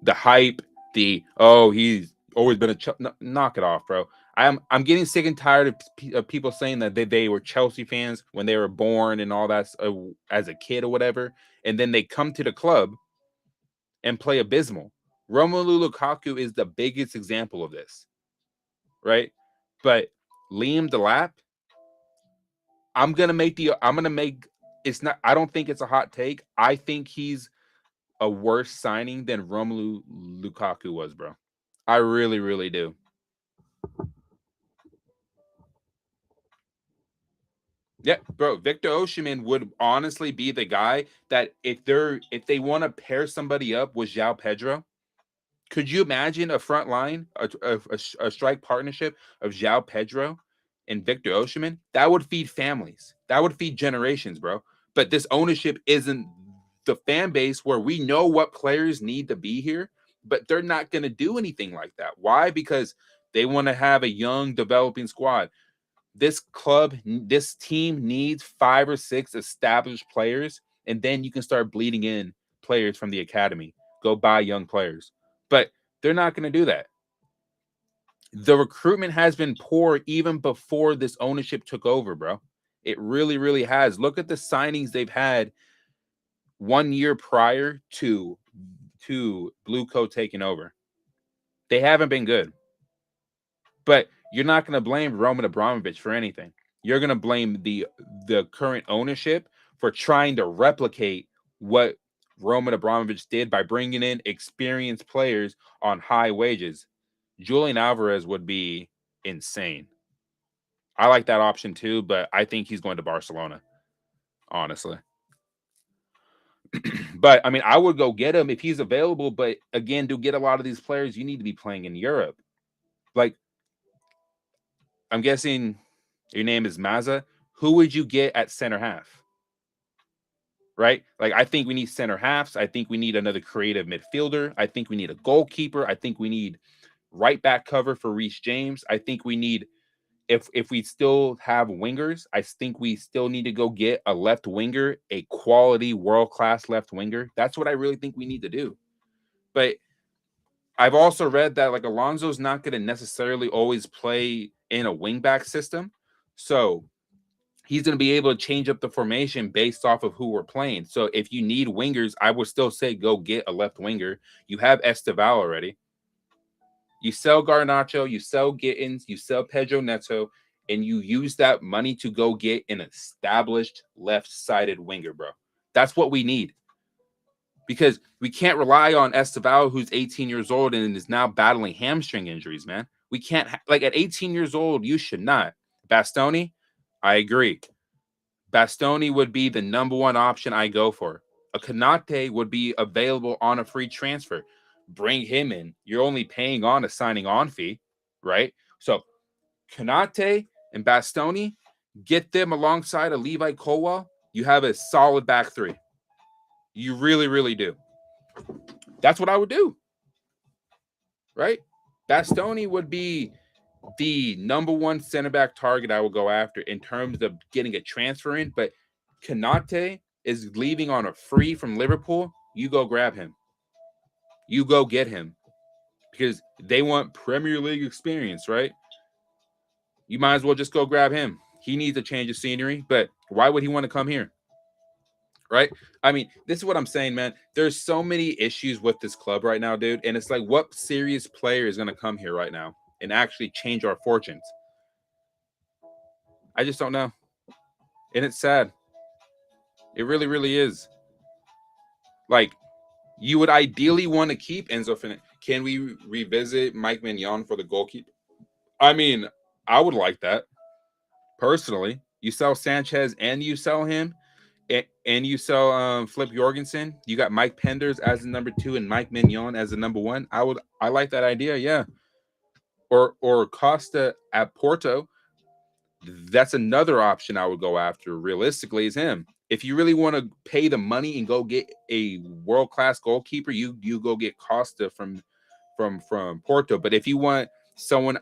The hype, he's always been knock it off, bro. I'm getting sick and tired of people saying that they were Chelsea fans when they were born and all that as a kid or whatever, and then they come to the club and play abysmal. Romelu Lukaku is the biggest example of this, right? But Liam Delap, I don't think it's a hot take. I think he's a worse signing than Romelu Lukaku was, bro. I really, really do. Yeah, bro. Victor Osimhen would honestly be the guy that if they want to pair somebody up with João Pedro, could you imagine a front line, a strike partnership of João Pedro and Victor Osimhen? That would feed families. That would feed generations, bro. But this ownership isn't the fan base where we know what players need to be here, but they're not going to do anything like that. Why? Because they want to have a young, developing squad. This team needs 5 or 6 established players, and then you can start bleeding in players from the academy. Go buy young players. But they're not going to do that. The recruitment has been poor even before this ownership took over, bro. It really, really has. Look at the signings they've had 1 year prior to BlueCo taking over. They haven't been good. But you're not going to blame Roman Abramovich for anything. You're going to blame the current ownership for trying to replicate what Roman Abramovich did by bringing in experienced players on high wages. Julian Alvarez would be insane. I like that option too, but I think he's going to Barcelona, honestly. But, I mean, I would go get him if he's available. But, again, to get a lot of these players, you need to be playing in Europe. Like, I'm guessing your name is Mazza. Who would you get at center half? Right? Like, I think we need center halves. I think we need another creative midfielder. I think we need a goalkeeper. I think we need right back cover for Reece James. I think we need, if we still have wingers, I think we still need to go get a left winger, a quality world-class left winger. That's what I really think we need to do. But I've also read that, like, Alonso's not going to necessarily always play in a wingback system. So he's going to be able to change up the formation based off of who we're playing. So if you need wingers, I would still say go get a left winger. You have Esteval already. You sell Garnacho, you sell Gittins, you sell Pedro Neto, and you use that money to go get an established left-sided winger, bro. That's what we need. Because we can't rely on Esteval, who's 18 years old and is now battling hamstring injuries, man. We can't, like, at 18 years old, you should not. Bastoni, I agree. Bastoni would be the number one option I go for. A Konate would be available on a free transfer. Bring him in. You're only paying on a signing on fee, right? So Konate and Bastoni, get them alongside a Levi Colwell. You have a solid back three. You really, really do. That's what I would do, right? Bastoni would be the number one center back target I would go after in terms of getting a transfer in. But Konate is leaving on a free from Liverpool. You go grab him. You go get him because they want Premier League experience, right? You might as well just go grab him. He needs a change of scenery, but why would he want to come here? Right? I mean, this is what I'm saying, man. There's so many issues with this club right now, dude. And it's like, what serious player is going to come here right now and actually change our fortunes? I just don't know. And it's sad. It really, really is. Like, you would ideally want to keep Enzo Fernandez. Can we revisit Mike Mignon for the goalkeeper? I mean, I would like that personally. You sell Sanchez and you sell him, and you sell Flip Jorgensen. You got Mike Penders as the number 2 and Mike Mignon as the number 1. I like that idea, yeah. Or Costa at Porto. That's another option I would go after. Realistically, is him. If you really want to pay the money and go get a world-class goalkeeper, you go get Costa from Porto. But if you want someone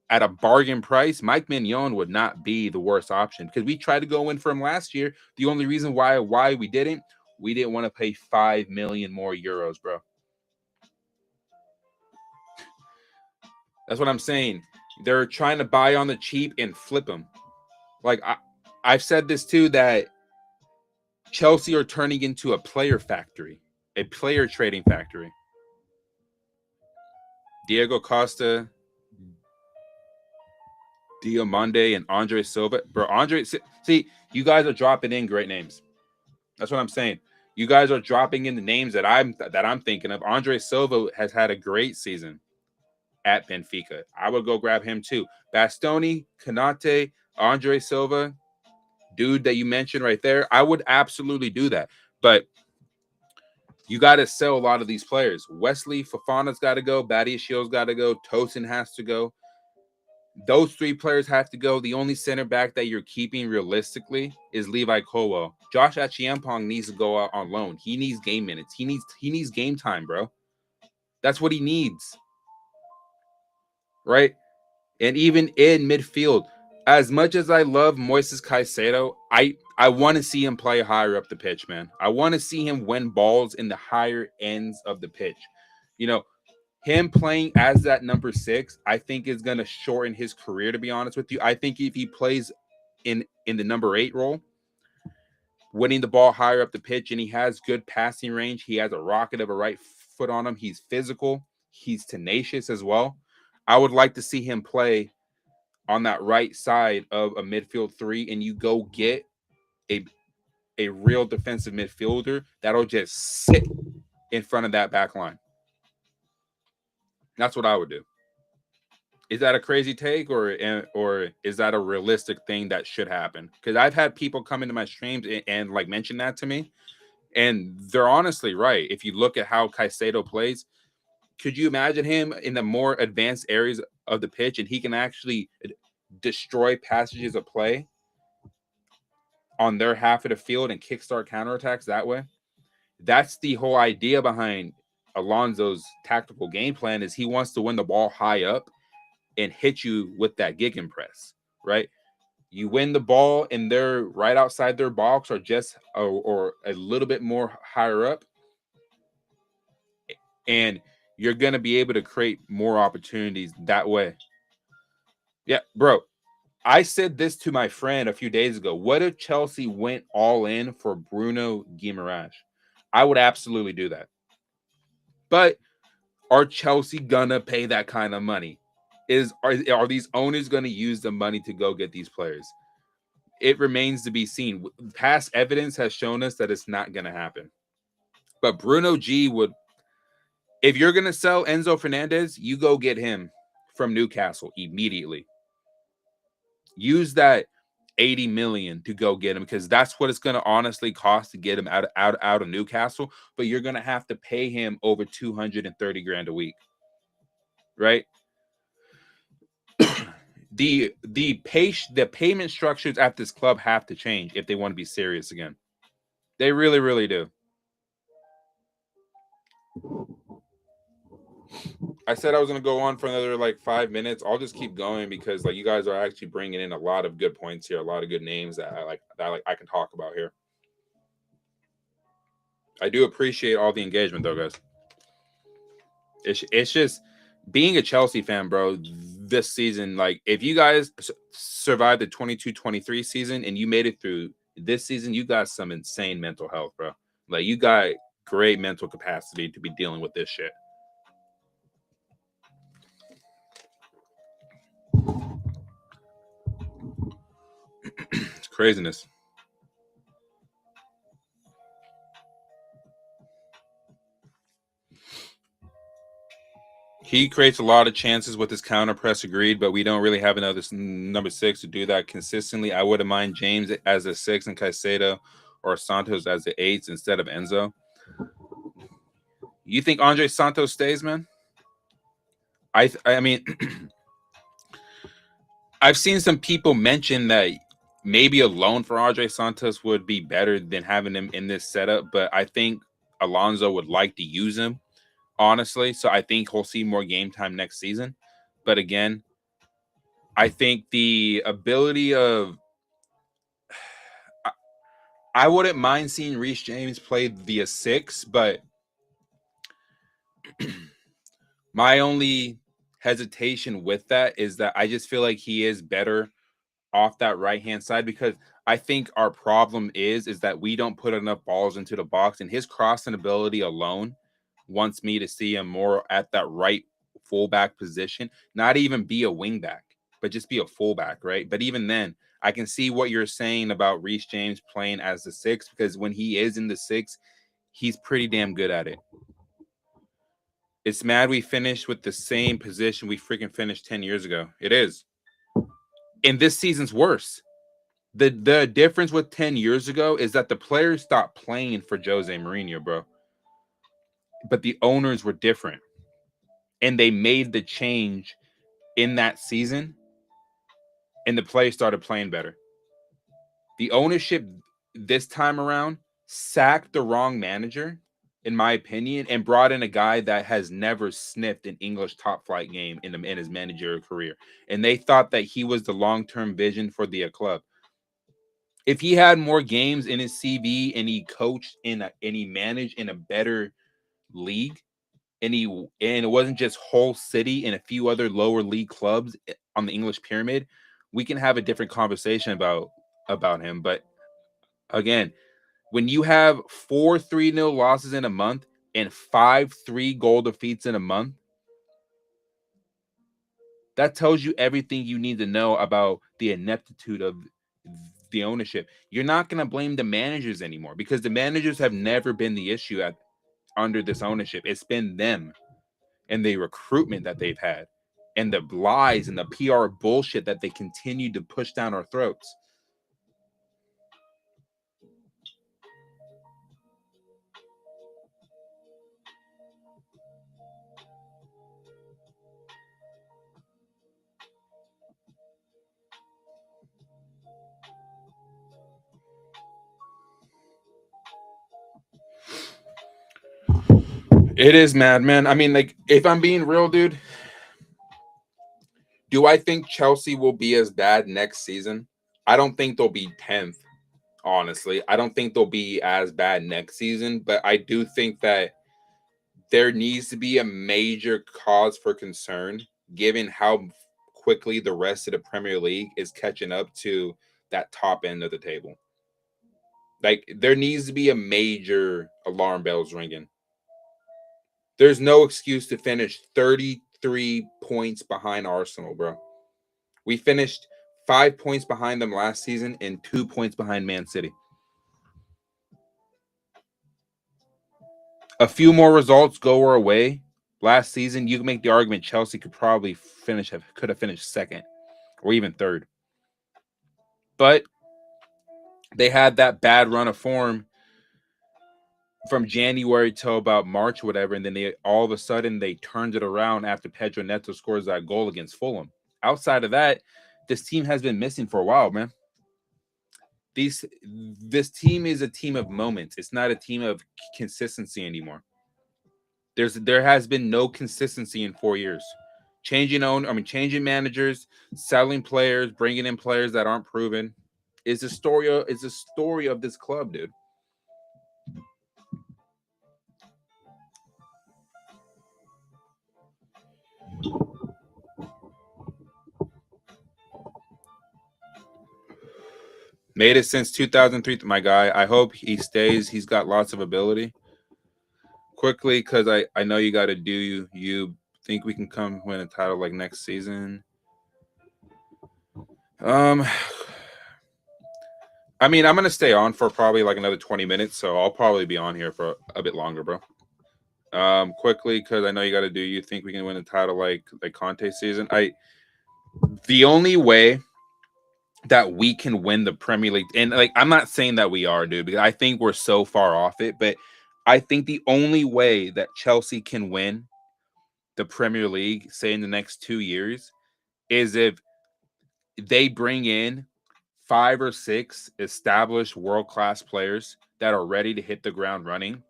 at a bargain price, Mike Mignon would not be the worst option because we tried to go in for him last year. The only reason why we didn't want to pay 5 million more euros, bro. That's what I'm saying. They're trying to buy on the cheap and flip him. Like I've said this too, that Chelsea are turning into a player factory, a player trading factory. Diego Costa, Diomande, and Andre Silva. Bro, see, you guys are dropping in great names. That's what I'm saying. You guys are dropping in the names that I'm thinking of. Andre Silva has had a great season at Benfica. I would go grab him too. Bastoni, Konate, Andre Silva, dude that you mentioned right there. I would absolutely do that. But you got to sell a lot of these players. Wesley Fofana's got to go. Badiashiel's got to go. Tosin has to go. Those 3 players have to go. The only center back that you're keeping realistically is Levi Colwell. Josh Achiampong needs to go out on loan. He needs game minutes. He needs game time, bro. That's what he needs. Right? And even in midfield, as much as I love Moises Caicedo, I want to see him play higher up the pitch, man. I want to see him win balls in the higher ends of the pitch. You know, him playing as that number 6, I think is going to shorten his career, to be honest with you. I think if he plays in the number 8 role, winning the ball higher up the pitch, and he has good passing range, he has a rocket of a right foot on him, he's physical, he's tenacious as well. I would like to see him play on that right side of a midfield 3, and you go get a real defensive midfielder that'll just sit in front of that back line. That's what I would do. Is that a crazy take, or is that a realistic thing that should happen? Because I've had people come into my streams and like mention that to me, and they're honestly right. If you look at how Caicedo plays, could you imagine him in the more advanced areas of the pitch, and he can actually destroy passages of play on their half of the field and kickstart counterattacks that way? That's the whole idea behind Alonso's tactical game plan, is he wants to win the ball high up and hit you with that gegenpress, right? You win the ball and they're right outside their box, or just or a little bit more higher up, and you're going to be able to create more opportunities that way. Yeah, bro. I said this to my friend a few days ago. What if Chelsea went all in for Bruno Guimaraes? I would absolutely do that. But are Chelsea gonna pay that kind of money? Are these owners going to use the money to go get these players? It remains to be seen. Past evidence has shown us that it's not going to happen. But Bruno G would, if you're going to sell Enzo Fernandez, you go get him from Newcastle immediately. Use that 80 million to go get him, because that's what it's going to honestly cost to get him out of Newcastle. But you're going to have to pay him over 230 grand a week, right? The payment structures at this club have to change if they want to be serious again. They really, really do. I said I was gonna go on for another like 5 minutes. I'll just keep going because like you guys are actually bringing in a lot of good points here, a lot of good names that I can talk about here. I do appreciate all the engagement though, guys. It's just being a Chelsea fan, bro. This season, like if you guys survived the 22-23 season and you made it through this season, you got some insane mental health, bro. Like you got great mental capacity to be dealing with this shit. It's craziness. He creates a lot of chances with his counter press, agreed, but we don't really have another number 6 to do that consistently. I wouldn't mind James as a 6 and Caicedo or Santos as the 8s instead of Enzo. You think Andre Santos stays, man? I mean, I've seen some people mention that maybe a loan for Andre Santos would be better than having him in this setup, but I think Alonso would like to use him, honestly. So I think he'll see more game time next season. But again, I think the ability of I wouldn't mind seeing Reece James play via 6, but my only hesitation with that is that I just feel like he is better off that right-hand side because I think our problem is that we don't put enough balls into the box, and his crossing ability alone wants me to see him more at that right fullback position, not even be a wingback, but just be a fullback, right? But even then, I can see what you're saying about Reece James playing as the 6 because when he is in the 6, he's pretty damn good at it. It's mad we finished with the same position we freaking finished 10 years ago. It is. And this season's worse. The difference with 10 years ago is that the players stopped playing for Jose Mourinho, bro. But the owners were different. And they made the change in that season, and the players started playing better. The ownership this time around sacked the wrong manager, in my opinion, and brought in a guy that has never sniffed an English top flight game in his managerial career. And they thought that he was the long-term vision for the club. If he had more games in his CV and he coached and he managed in a better league, and it wasn't just Hull City and a few other lower league clubs on the English pyramid, we can have a different conversation about him. But again, when you have 4 3-0 losses in a month and 5 3-goal defeats in a month, that tells you everything you need to know about the ineptitude of the ownership. You're not going to blame the managers anymore because the managers have never been the issue under this ownership. It's been them and the recruitment that they've had and the lies and the PR bullshit that they continue to push down our throats. It is mad, man. I mean, like, if I'm being real, dude, do I think Chelsea will be as bad next season? I don't think they'll be 10th, honestly. I don't think they'll be as bad next season, but I do think that there needs to be a major cause for concern given how quickly the rest of the Premier League is catching up to that top end of the table. Like, there needs to be a major alarm bells ringing. There's no excuse to finish 33 points behind Arsenal, bro. We finished 5 points behind them last season and 2 points behind Man City. A few more results go our way last season. You can make the argument Chelsea could probably could have finished second or even third. But they had that bad run of form from January till about March, whatever, and then they all of a sudden they turned it around after Pedro Neto scores that goal against Fulham. Outside of that, this team has been missing for a while, man. This team is a team of moments. It's not a team of consistency anymore. There has been no consistency in 4 years. Changing managers, selling players, bringing in players that aren't proven is the story of this club, dude. Made it since 2003, my guy. I hope he stays. He's got lots of ability. Quickly, because I know you got to do you. You think we can come win a title like next season? I mean, I'm gonna stay on for probably like another 20 minutes, so I'll probably be on here for a bit longer, bro. Quickly, because I know you got to do. You think we can win a title like Conte season? The only way that we can win the Premier League, and like I'm not saying that we are, dude, because I think we're so far off it, but I think the only way that Chelsea can win the Premier League, say in the next 2 years, is if they bring in 5 or 6 established world-class players that are ready to hit the ground running,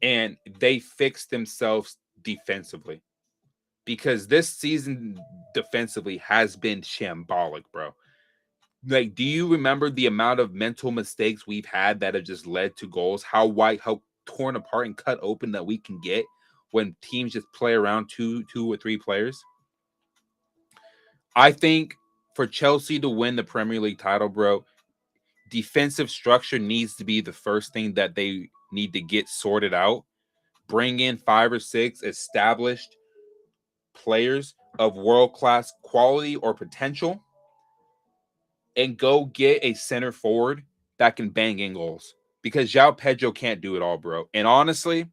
and they fix themselves defensively. Because this season defensively has been shambolic, bro. Like, do you remember the amount of mental mistakes we've had that have just led to goals? How torn apart and cut open that we can get when teams just play around two or three players? I think for Chelsea to win the Premier League title, bro, defensive structure needs to be the first thing that they need to get sorted out. Bring in 5 or 6 established players of world-class quality or potential, and go get a center forward that can bang in goals, because João Pedro can't do it all, bro. And honestly,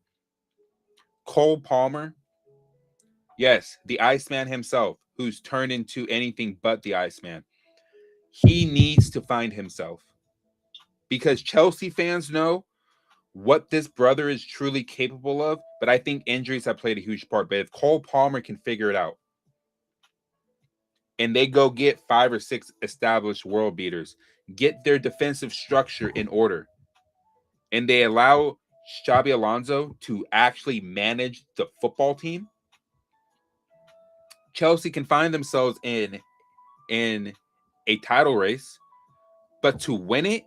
Cole Palmer, yes, the Iceman himself, who's turned into anything but the Iceman, he needs to find himself, because Chelsea fans know what this brother is truly capable of. But I think injuries have played a huge part. But if Cole Palmer can figure it out, and they go get 5 or 6 established world beaters, get their defensive structure in order, and they allow Xabi Alonso to actually manage the football team, Chelsea can find themselves in a title race. But to win it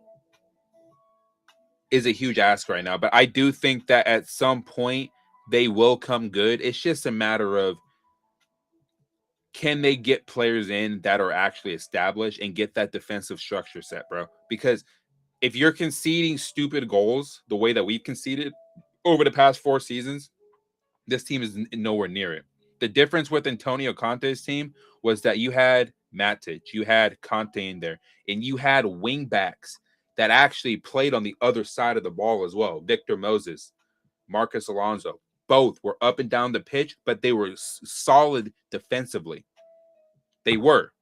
is a huge ask right now. But I do think that at some point they will come good. It's just a matter of, can they get players in that are actually established and get that defensive structure set, bro? Because if you're conceding stupid goals the way that we've conceded over the past 4 seasons, this team is nowhere near it. The difference with Antonio Conte's team was that you had Matic, you had Conte in there, and you had wing backs that actually played on the other side of the ball as well. Victor Moses, Marcus Alonso, both were up and down the pitch, but they were solid defensively. They were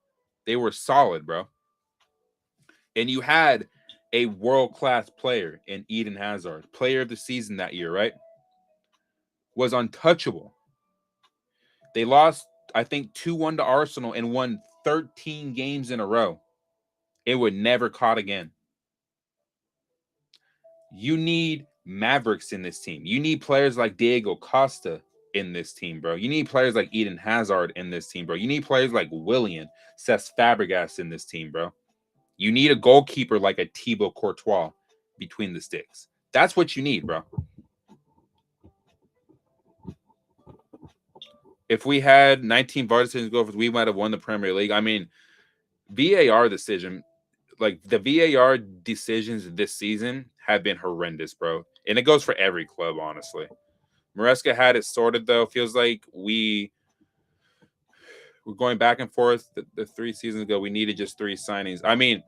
solid, bro. And you had a world-class player in Eden Hazard, player of the season that year, right? Was untouchable. They lost, I think, 2-1 to Arsenal and won 13 games in a row. It would never caught again. You need Mavericks in this team. You need players like Diego Costa in this team, bro. You need players like Eden Hazard in this team, bro. You need players like Willian, Cesc Fabregas in this team, bro. You need a goalkeeper like a Thibaut Courtois between the sticks. That's what you need, bro. If we had 19 VAR decisions go, we might have won the Premier League. I mean, VAR decision, like the VAR decisions this season have been horrendous, bro. And it goes for every club, honestly. Maresca had it sorted, though. Feels like we're going back and forth. The 3 seasons ago, we needed just 3 signings. I mean,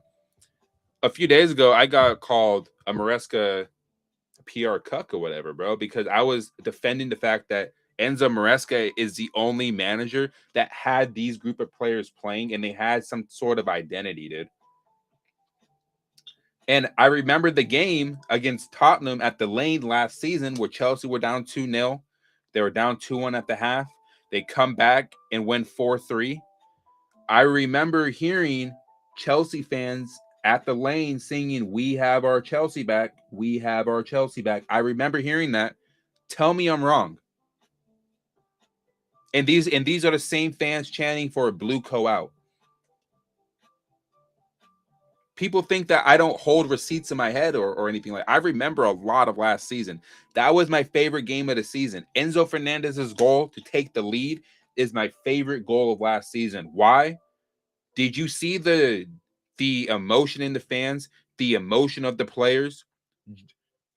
a few days ago, I got called a Maresca PR cuck or whatever, bro, because I was defending the fact that Enzo Maresca is the only manager that had these group of players playing, and they had some sort of identity, dude. And I remember the game against Tottenham at the Lane last season where Chelsea were down 2-0. They were down 2-1 at the half. They come back and win 4-3. I remember hearing Chelsea fans at the Lane singing, "We have our Chelsea back. We have our Chelsea back." I remember hearing that. Tell me I'm wrong. And these are the same fans chanting for BlueCo out. People think that I don't hold receipts in my head or anything like. I remember a lot of last season. That was my favorite game of the season. Enzo Fernandez's goal to take the lead is my favorite goal of last season. Why? Did you see the emotion in the fans, the emotion of the players?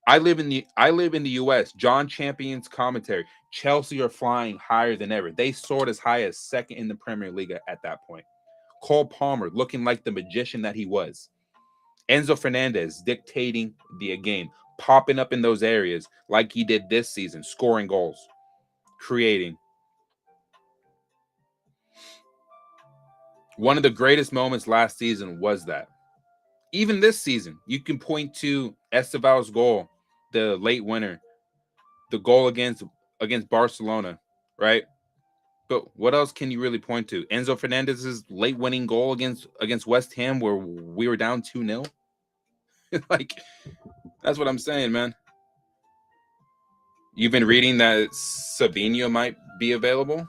I live in the US. John Champion's commentary. Chelsea are flying higher than ever. They soared as high as second in the Premier League at that point. Cole Palmer looking like the magician that he was. Enzo Fernandez dictating the game, popping up in those areas like he did this season, scoring goals, creating. One of the greatest moments last season was that. Even this season, you can point to Esteval's goal, the late winner, the goal against Barcelona, right? But what else can you really point to? Enzo Fernandez's late winning goal against West Ham where we were down 2-0. Like, that's what I'm saying, man. You've been reading that Savinho might be available.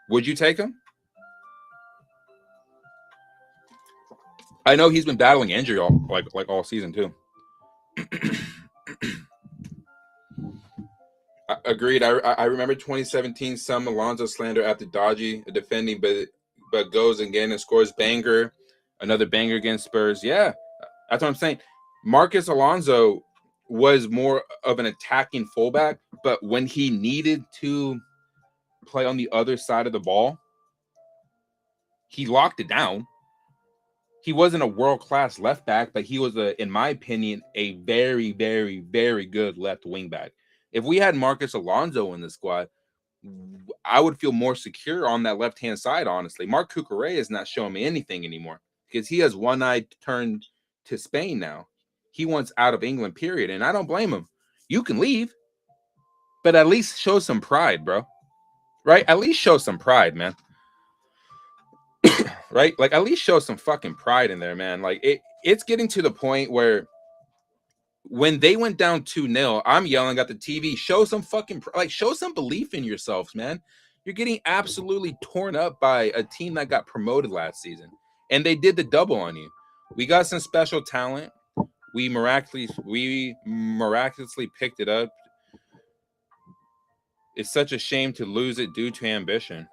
Would you take him? I know he's been battling injury all season too. Agreed. I remember 2017 some Alonso slander after dodgy defending, but goes again and scores banger, another banger against Spurs. Yeah, that's what I'm saying. Marcus Alonso was more of an attacking fullback, but when he needed to play on the other side of the ball, he locked it down. He wasn't a world-class left back, but he was, in my opinion, a very, very, very good left wing back. If we had Marcus Alonso in the squad, I would feel more secure on that left-hand side, honestly. Marc Cucurella is not showing me anything anymore because he has one eye turned to Spain now. He wants out of England, period, and I don't blame him. You can leave, but at least show some pride, bro. Right? At least show some pride, man. Right? Like, at least show some fucking pride in there, man. Like, it's getting to the point where when they went down 2-0, I'm yelling at the TV, show some fucking, show some belief in yourselves, man. You're getting absolutely torn up by a team that got promoted last season. And they did the double on you. We got some special talent. We miraculously picked it up. It's such a shame to lose it due to ambition.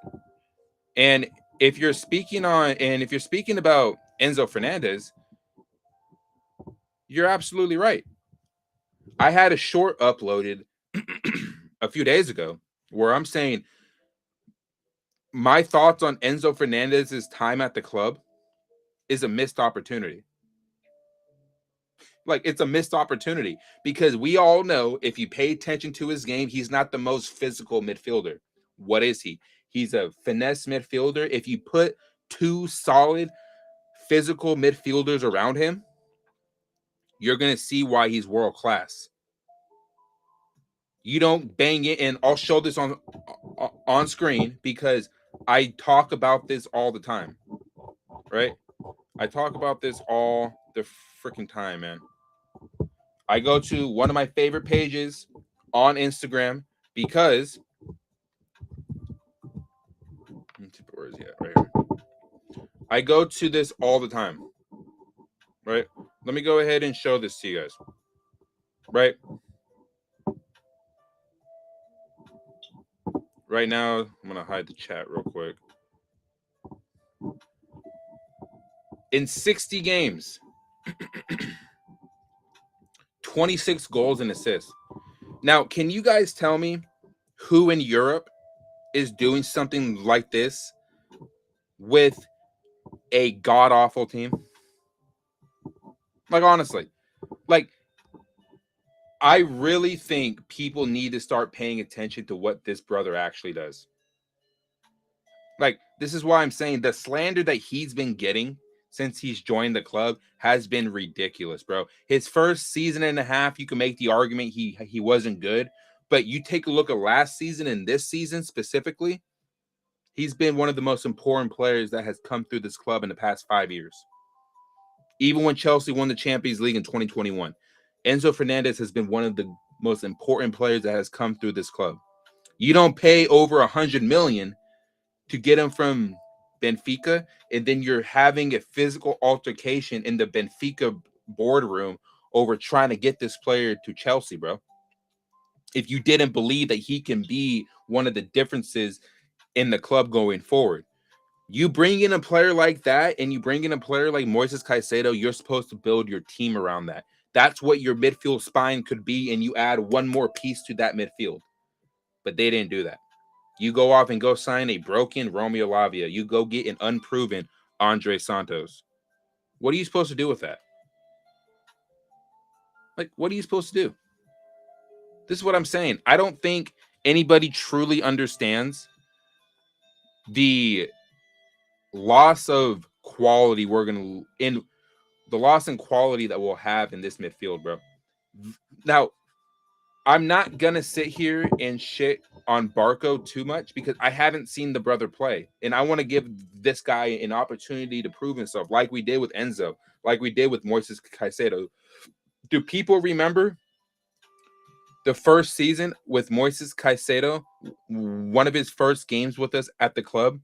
And if you're speaking about Enzo Fernandez, you're absolutely right. I had a short uploaded a few days ago where I'm saying my thoughts on Enzo Fernandez's time at the club is a missed opportunity. Like, it's a missed opportunity because we all know if you pay attention to his game, he's not the most physical midfielder. What is he? He's a finesse midfielder. If you put two solid physical midfielders around him, you're going to see why he's world class. You don't bang it, and I'll show this on screen because I talk about this all the time, right? I talk about this all the freaking time, man. I go to one of my favorite pages on Instagram because where is he at? Right here. I go to this all the time, right? Let me go ahead and show this to you guys, right? Right now, I'm going to hide the chat real quick. In 60 games, 26 goals and assists. Now, can you guys tell me who in Europe is doing something like this with a god-awful team? Like, honestly. Like, I really think people need to start paying attention to what this brother actually does. Like, this is why I'm saying the slander that he's been getting since he's joined the club has been ridiculous, bro. His first season and a half, you can make the argument he wasn't good. But you take a look at last season and this season specifically, he's been one of the most important players that has come through this club in the past 5 years. Even when Chelsea won the Champions League in 2021, Enzo Fernandez has been one of the most important players that has come through this club. You don't pay over 100 million to get him from Benfica, and then you're having a physical altercation in the Benfica boardroom over trying to get this player to Chelsea, bro. If you didn't believe that he can be one of the differences in the club going forward, you bring in a player like that, and you bring in a player like Moises Caicedo, you're supposed to build your team around that. That's what your midfield spine could be, and you add one more piece to that midfield. But they didn't do that. You go off and go sign a broken Romeo Lavia. You go get an unproven Andre Santos. What are you supposed to do with that? Like, what are you supposed to do? This is what I'm saying. I don't think anybody truly understands the loss of quality the loss in quality that we'll have in this midfield, bro. Now, I'm not gonna sit here and shit on Barco too much because I haven't seen the brother play, and I want to give this guy an opportunity to prove himself, like we did with Enzo, like we did with Moises Caicedo. Do people remember the first season with Moises Caicedo, one of his first games with us at the club?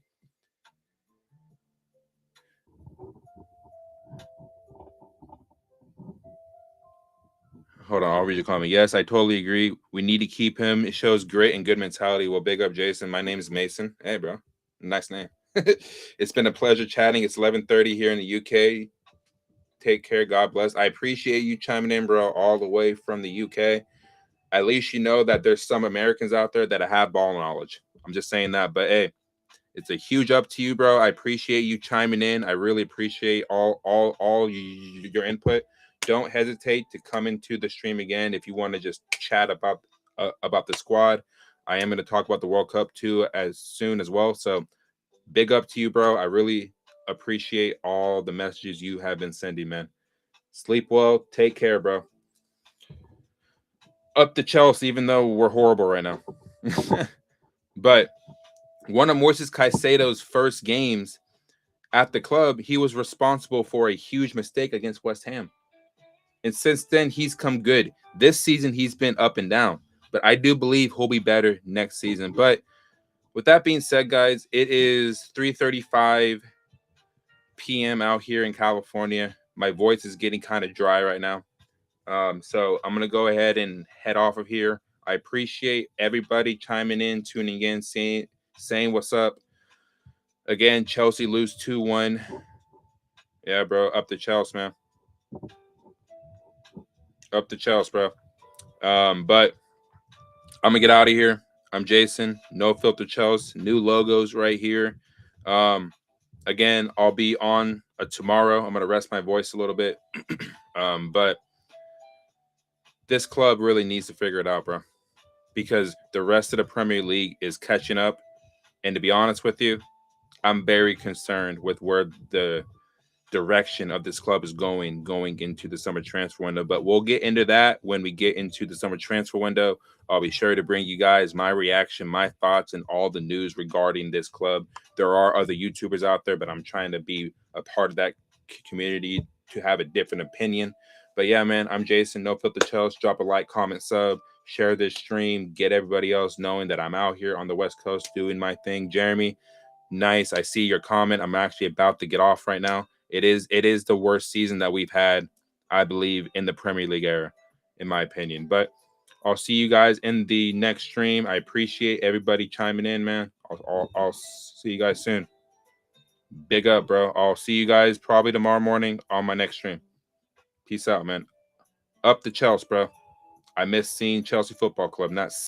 Hold on, I'll read your comment. Yes, I totally agree. We need to keep him. It shows grit and good mentality. Well, big up, Jason. My name is Mason. Hey, bro. Nice name. It's been a pleasure chatting. It's 11:30 here in the UK. Take care. God bless. I appreciate you chiming in, bro, all the way from the UK. At least you know that there's some Americans out there that have ball knowledge. I'm just saying that. But hey, it's a huge up to you, bro. I appreciate you chiming in. I really appreciate all your input. Don't hesitate to come into the stream again if you want to just chat about the squad. I am going to talk about the World Cup too as soon as well. So big up to you, bro. I really appreciate all the messages you have been sending, man. Sleep well. Take care, bro. Up to Chelsea, even though we're horrible right now. But one of Moises Caicedo's first games at the club, he was responsible for a huge mistake against West Ham. And since then, he's come good. This season, he's been up and down. But I do believe he'll be better next season. But with that being said, guys, it is 3:35 p.m. out here in California. My voice is getting kind of dry right now. So I'm going to go ahead and head off of here. I appreciate everybody chiming in, tuning in, saying what's up. Again, Chelsea lose 2-1. Yeah, bro. Up the Chelsea, man. Up the Chelsea, bro. But I'm going to get out of here. I'm Jason. No Filter Chelsea. New logos right here. Again, I'll be on tomorrow. I'm going to rest my voice a little bit. But this club really needs to figure it out, bro. Because the rest of the Premier League is catching up. And to be honest with you, I'm very concerned with where the direction of this club is going into the summer transfer window. But we'll get into that when we get into the summer transfer window. I'll be sure to bring you guys my reaction, my thoughts, and all the news regarding this club. There are other YouTubers out there, but I'm trying to be a part of that community to have a different opinion. But yeah, man, I'm Jason. No Filter Chelsea. Drop a like, comment, sub, share this stream, get everybody else knowing that I'm out here on the West Coast doing my thing. Jeremy, nice. I see your comment. I'm actually about to get off right now. It is the worst season that we've had, I believe, in the Premier League era, in my opinion. But I'll see you guys in the next stream. I appreciate everybody chiming in, man. I'll see you guys soon. Big up, bro. I'll see you guys probably tomorrow morning on my next stream. Peace out, man. Up the Chelsea, bro. I miss seeing Chelsea Football Club, not